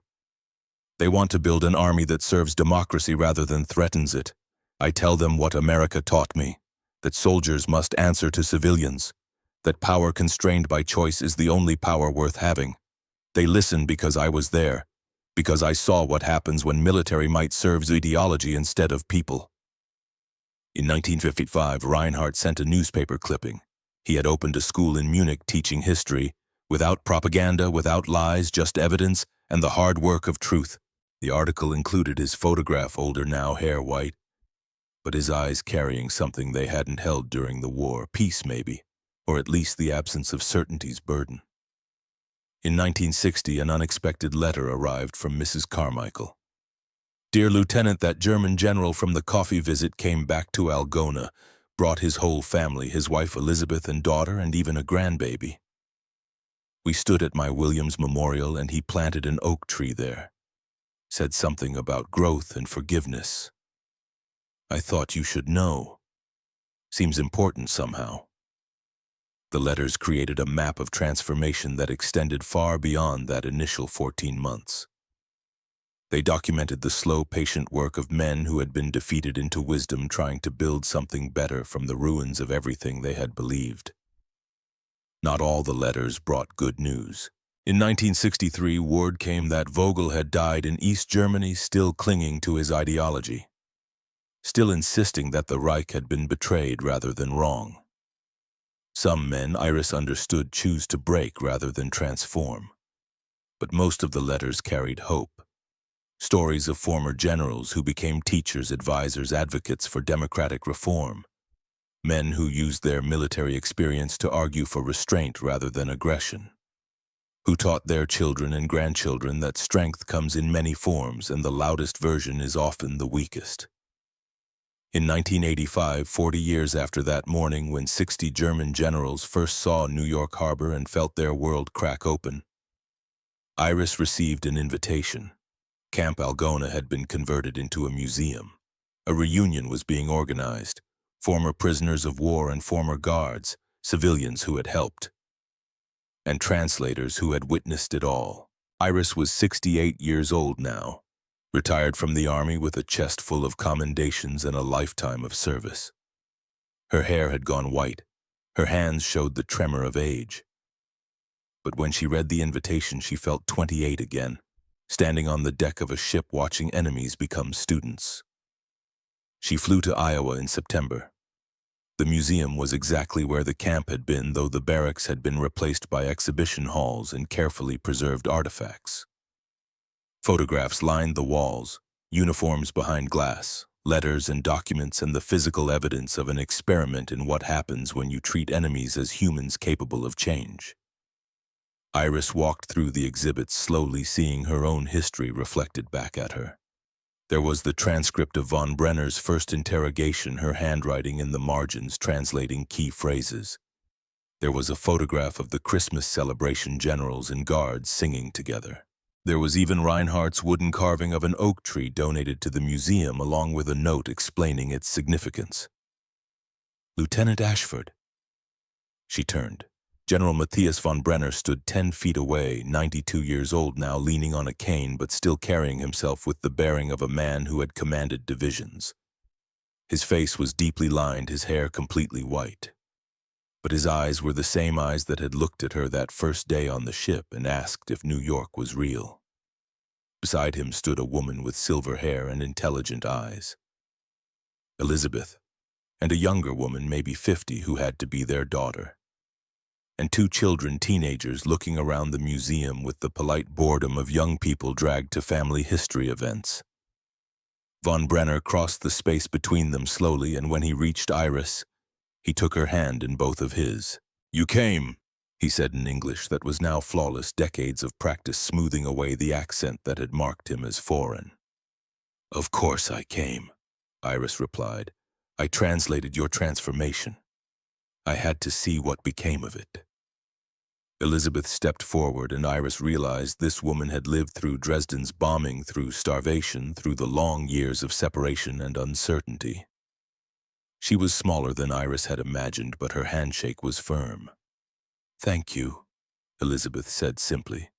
Speaker 1: They want to build an army that serves democracy rather than threatens it. I tell them what America taught me, that soldiers must answer to civilians, that power constrained by choice is the only power worth having. They listen because I was there, because I saw what happens when military might serves ideology instead of people. In 1955, Reinhardt sent a newspaper clipping. He had opened a school in Munich teaching history, without propaganda, without lies, just evidence and the hard work of truth. The article included his photograph, older now, hair white, but his eyes carrying something they hadn't held during the war, peace maybe, or at least the absence of certainty's burden. In 1960, an unexpected letter arrived from Mrs. Carmichael. "Dear Lieutenant, that German general from the coffee visit came back to Algona, brought his whole family, his wife Elizabeth and daughter, and even a grandbaby. We stood at my Williams Memorial and he planted an oak tree there. Said something about growth and forgiveness. I thought you should know. Seems important somehow." The letters created a map of transformation that extended far beyond that initial 14 months. They documented the slow, patient work of men who had been defeated into wisdom, trying to build something better from the ruins of everything they had believed. Not all the letters brought good news. In 1963, word came that Vogel had died in East Germany, still clinging to his ideology, still insisting that the Reich had been betrayed rather than wrong. Some men, Iris understood, choose to break rather than transform. But most of the letters carried hope. Stories of former generals who became teachers, advisors, advocates for democratic reform. Men who used their military experience to argue for restraint rather than aggression. Who taught their children and grandchildren that strength comes in many forms and the loudest version is often the weakest. In 1985, 40 years after that morning when 60 German generals first saw New York Harbor and felt their world crack open, Iris received an invitation. Camp Algona had been converted into a museum. A reunion was being organized. Former prisoners of war and former guards, civilians who had helped, and translators who had witnessed it all. Iris was 68 years old now, retired from the army with a chest full of commendations and a lifetime of service. Her hair had gone white. Her hands showed the tremor of age. But when she read the invitation, she felt 28 again, standing on the deck of a ship watching enemies become students. She flew to Iowa in September. The museum was exactly where the camp had been, though the barracks had been replaced by exhibition halls and carefully preserved artifacts. Photographs lined the walls, uniforms behind glass, letters and documents, and the physical evidence of an experiment in what happens when you treat enemies as humans capable of change. Iris walked through the exhibits, slowly seeing her own history reflected back at her. There was the transcript of von Brenner's first interrogation, her handwriting in the margins translating key phrases. There was a photograph of the Christmas celebration, generals and guards singing together. There was even Reinhardt's wooden carving of an oak tree donated to the museum, along with a note explaining its significance. "Lieutenant Ashford." She turned. General Matthias von Brenner stood 10 feet away, 92 years old now, leaning on a cane but still carrying himself with the bearing of a man who had commanded divisions. His face was deeply lined, his hair completely white. But his eyes were the same eyes that had looked at her that first day on the ship and asked if New York was real. Beside him stood a woman with silver hair and intelligent eyes. Elizabeth, and a younger woman, maybe 50, who had to be their daughter. And 2 children, teenagers, looking around the museum with the polite boredom of young people dragged to family history events. Von Brenner crossed the space between them slowly, and when he reached Iris, he took her hand in both of his. "You came," he said in English that was now flawless, decades of practice smoothing away the accent that had marked him as foreign. "Of course I came," Iris replied. "I translated your transformation. I had to see what became of it." Elizabeth stepped forward, and Iris realized this woman had lived through Dresden's bombing, through starvation, through the long years of separation and uncertainty. She was smaller than Iris had imagined, but her handshake was firm. "Thank you," Elizabeth said simply,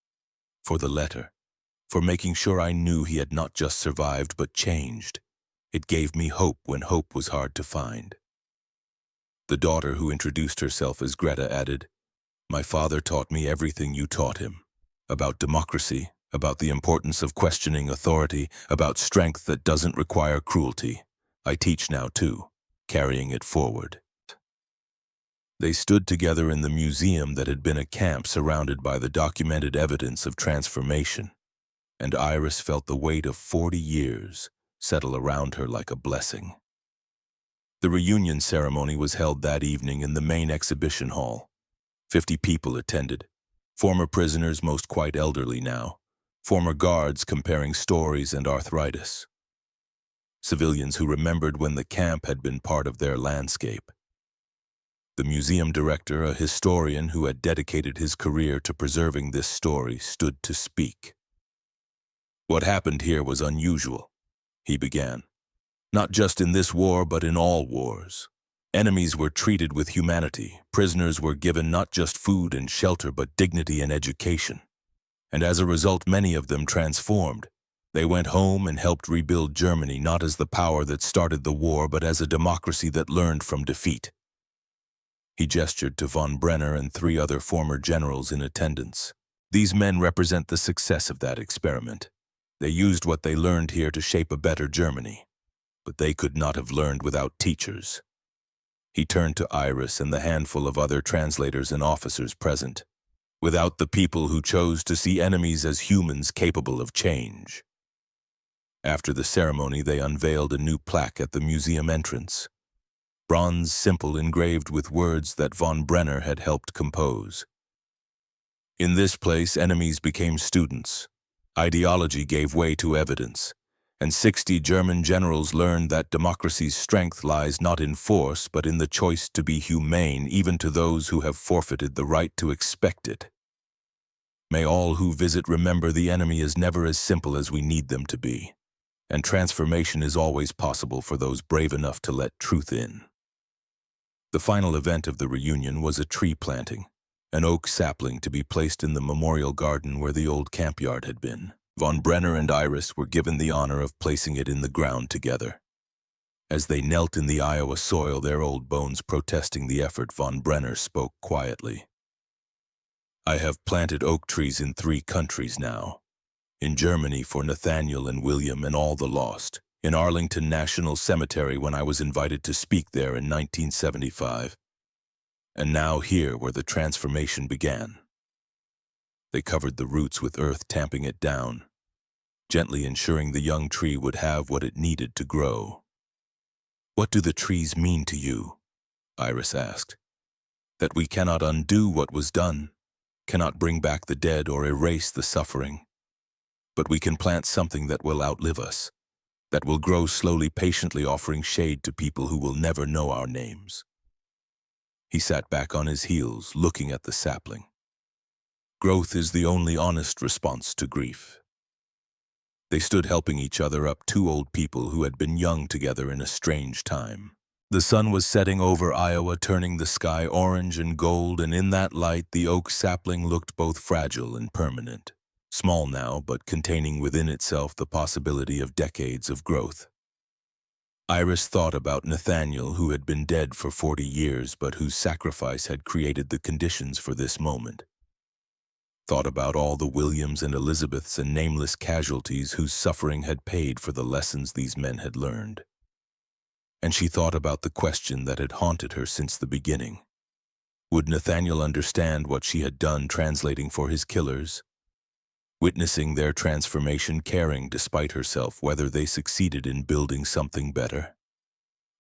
Speaker 1: "for the letter, for making sure I knew he had not just survived but changed. It gave me hope when hope was hard to find." The daughter, who introduced herself as Greta, added, "My father taught me everything you taught him, about democracy, about the importance of questioning authority, about strength that doesn't require cruelty. I teach now too, carrying it forward." They stood together in the museum that had been a camp, surrounded by the documented evidence of transformation, and Iris felt the weight of 40 years settle around her like a blessing. The reunion ceremony was held that evening in the main exhibition hall. 50 people attended, Former prisoners, most quite elderly now. Former guards comparing stories and arthritis. Civilians who remembered when the camp had been part of their landscape. The museum director, a historian who had dedicated his career to preserving this story, stood to speak. What happened here was unusual, he began. Not just in this war, but in all wars. Enemies were treated with humanity. Prisoners were given not just food and shelter, but dignity and education. And as a result, many of them transformed. They went home and helped rebuild Germany, not as the power that started the war, but as a democracy that learned from defeat. He gestured to von Brenner and 3 other former generals in attendance. These men represent the success of that experiment. They used what they learned here to shape a better Germany. But they could not have learned without teachers. He turned to Iris and the handful of other translators and officers present. Without the people who chose to see enemies as humans capable of change. After the ceremony, they unveiled a new plaque at the museum entrance. Bronze simple engraved with words that von Brenner had helped compose. In this place, enemies became students. Ideology gave way to evidence. And 60 German generals learned that democracy's strength lies not in force, but in the choice to be humane, even to those who have forfeited the right to expect it. May all who visit remember the enemy is never as simple as we need them to be, and transformation is always possible for those brave enough to let truth in. The final event of the reunion was a tree planting, an oak sapling to be placed in the memorial garden where the old campyard had been. Von Brenner and Iris were given the honor of placing it in the ground together. As they knelt in the Iowa soil, their old bones protesting the effort, von Brenner spoke quietly. I have planted oak trees in 3 countries now. In Germany for Nathaniel and William and all the lost. In Arlington National Cemetery when I was invited to speak there in 1975. And now here where the transformation began. They covered the roots with earth, tamping it down, gently ensuring the young tree would have what it needed to grow. What do the trees mean to you? Iris asked. That we cannot undo what was done, cannot bring back the dead or erase the suffering. But we can plant something that will outlive us, that will grow slowly, patiently offering shade to people who will never know our names. He sat back on his heels, looking at the sapling. Growth is the only honest response to grief. They stood helping each other up, 2 old people who had been young together in a strange time. The sun was setting over Iowa, turning the sky orange and gold, and in that light the oak sapling looked both fragile and permanent. Small now, but containing within itself the possibility of decades of growth. Iris thought about Nathaniel, who had been dead for 40 years, but whose sacrifice had created the conditions for this moment. Thought about all the Williams and Elizabeths and nameless casualties whose suffering had paid for the lessons these men had learned. And she thought about the question that had haunted her since the beginning. Would Nathaniel understand what she had done translating for his killers? Witnessing their transformation, caring despite herself whether they succeeded in building something better?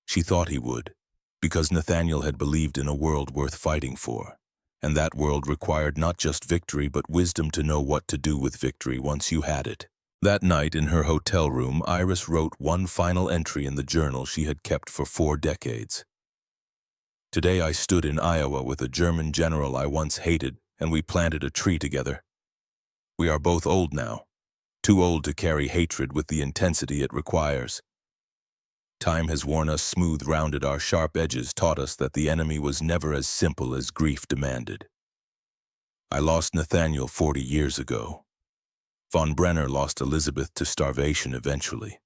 Speaker 1: She thought he would, because Nathaniel had believed in a world worth fighting for. And that world required not just victory, but wisdom to know what to do with victory once you had it. That night in her hotel room, Iris wrote one final entry in the journal she had kept for 4 decades. Today I stood in Iowa with a German general I once hated, and we planted a tree together. We are both old now, too old to carry hatred with the intensity it requires. Time has worn us smooth, rounded our sharp edges, taught us that the enemy was never as simple as grief demanded. I lost Nathaniel 40 years ago. Von Brenner lost Elizabeth to starvation eventually,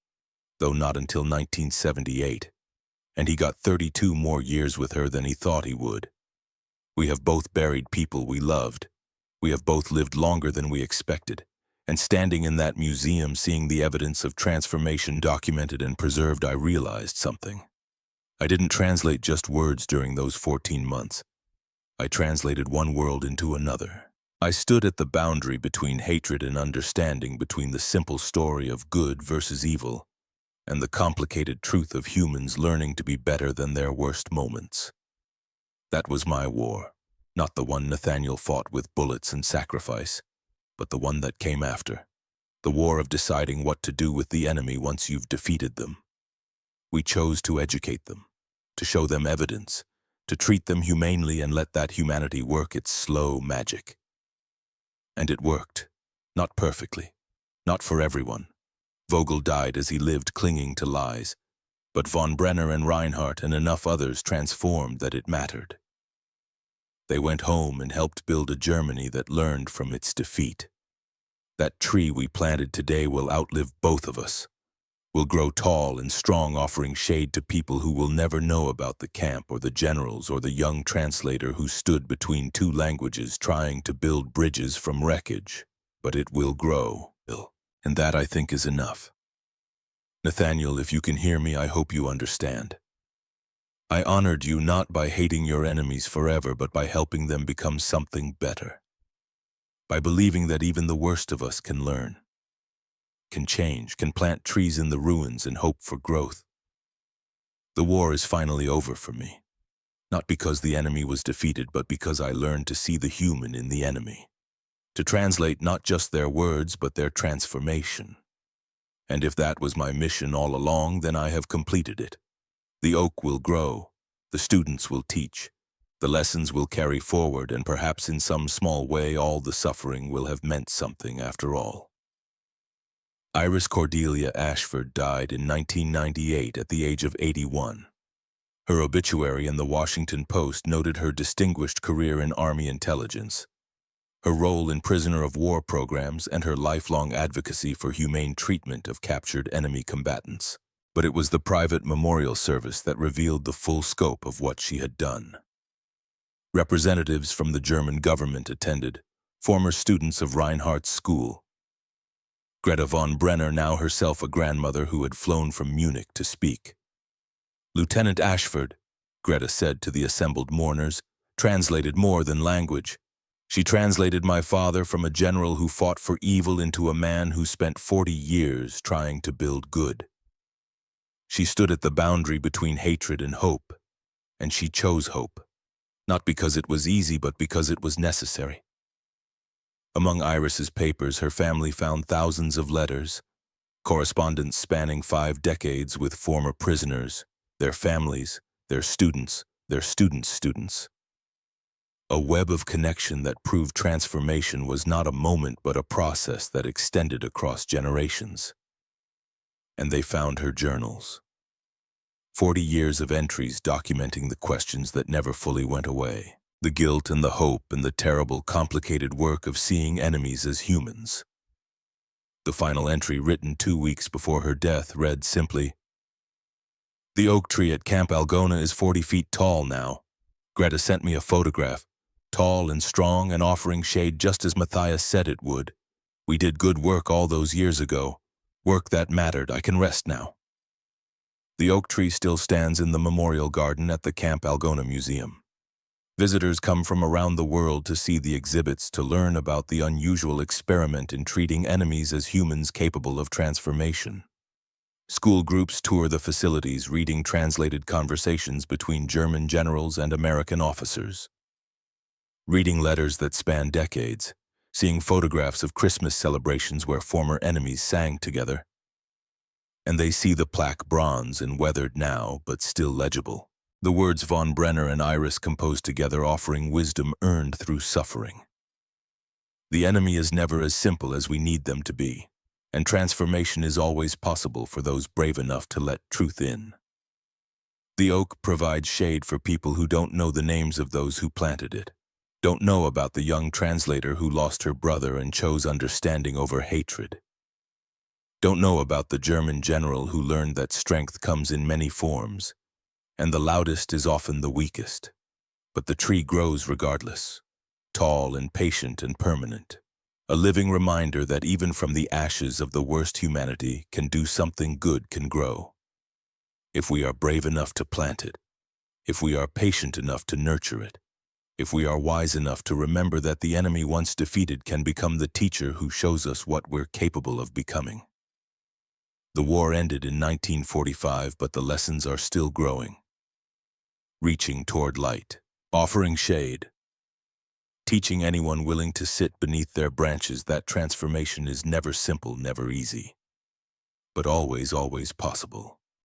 Speaker 1: though not until 1978, and he got 32 more years with her than he thought he would. We have both buried people we loved. We have both lived longer than we expected. And standing in that museum, seeing the evidence of transformation documented and preserved, I realized something. I didn't translate just words during those 14 months. I translated one world into another. I stood at the boundary between hatred and understanding, between the simple story of good versus evil, and the complicated truth of humans learning to be better than their worst moments. That was my war. Not the one Nathaniel fought with bullets and sacrifice, but the one that came after. The war of deciding what to do with the enemy once you've defeated them. We chose to educate them, to show them evidence, to treat them humanely and let that humanity work its slow magic. And it worked. Not perfectly. Not for everyone. Vogel died as he lived clinging to lies, but von Brenner and Reinhardt and enough others transformed that it mattered. They went home and helped build a Germany that learned from its defeat. That tree we planted today will outlive both of us. Will grow tall and strong, offering shade to people who will never know about the camp or the generals or the young translator who stood between two languages trying to build bridges from wreckage. But it will grow, and that I think is enough. Nathaniel, if you can hear me, I hope you understand. I honored you not by hating your enemies forever, but by helping them become something better. By believing that even the worst of us can learn, can change, can plant trees in the ruins and hope for growth. The war is finally over for me. Not because the enemy was defeated, but because I learned to see the human in the enemy. To translate not just their words, but their transformation. And if that was my mission all along, then I have completed it. The oak will grow, the students will teach, the lessons will carry forward, and perhaps in some small way all the suffering will have meant something after all. Iris Cordelia Ashford died in 1998 at the age of 81. Her obituary in the Washington Post noted her distinguished career in Army intelligence, her role in prisoner of war programs, and her lifelong advocacy for humane treatment of captured enemy combatants. But it was the private memorial service that revealed the full scope of what she had done. Representatives from the German government attended, former students of Reinhardt's school. Greta von Brenner, now herself a grandmother who had flown from Munich to speak. Lieutenant Ashford, Greta said to the assembled mourners, translated more than language. She translated my father from a general who fought for evil into a man who spent 40 years trying to build good. She stood at the boundary between hatred and hope, and she chose hope, not because it was easy, but because it was necessary. Among Iris's papers, her family found thousands of letters, correspondence spanning 5 decades with former prisoners, their families, their students, their students' students. A web of connection that proved transformation was not a moment but a process that extended across generations. And they found her journals. 40 years of entries documenting the questions that never fully went away. The guilt and the hope and the terrible, complicated work of seeing enemies as humans. The final entry, written 2 weeks before her death, read simply, "The oak tree at Camp Algona is 40 feet tall now. Greta sent me a photograph, tall and strong and offering shade just as Matthias said it would. We did good work all those years ago. Work that mattered. I can rest now." The oak tree still stands in the memorial garden at the Camp Algona Museum. Visitors come from around the world to see the exhibits, to learn about the unusual experiment in treating enemies as humans capable of transformation. School groups tour the facilities, reading translated conversations between German generals and American officers. Reading letters that span decades, seeing photographs of Christmas celebrations where former enemies sang together. And they see the plaque, bronze and weathered now, but still legible. The words von Brenner and Iris composed together, offering wisdom earned through suffering. The enemy is never as simple as we need them to be, and transformation is always possible for those brave enough to let truth in. The oak provides shade for people who don't know the names of those who planted it, don't know about the young translator who lost her brother and chose understanding over hatred, don't know about the German general who learned that strength comes in many forms, and the loudest is often the weakest. But the tree grows regardless, tall and patient and permanent, a living reminder that even from the ashes of the worst humanity can do something good, can grow. If we are brave enough to plant it, if we are patient enough to nurture it, if we are wise enough to remember that the enemy once defeated can become the teacher who shows us what we're capable of becoming. The war ended in 1945, but the lessons are still growing. Reaching toward light, offering shade, teaching anyone willing to sit beneath their branches that transformation is never simple, never easy, but always, always possible.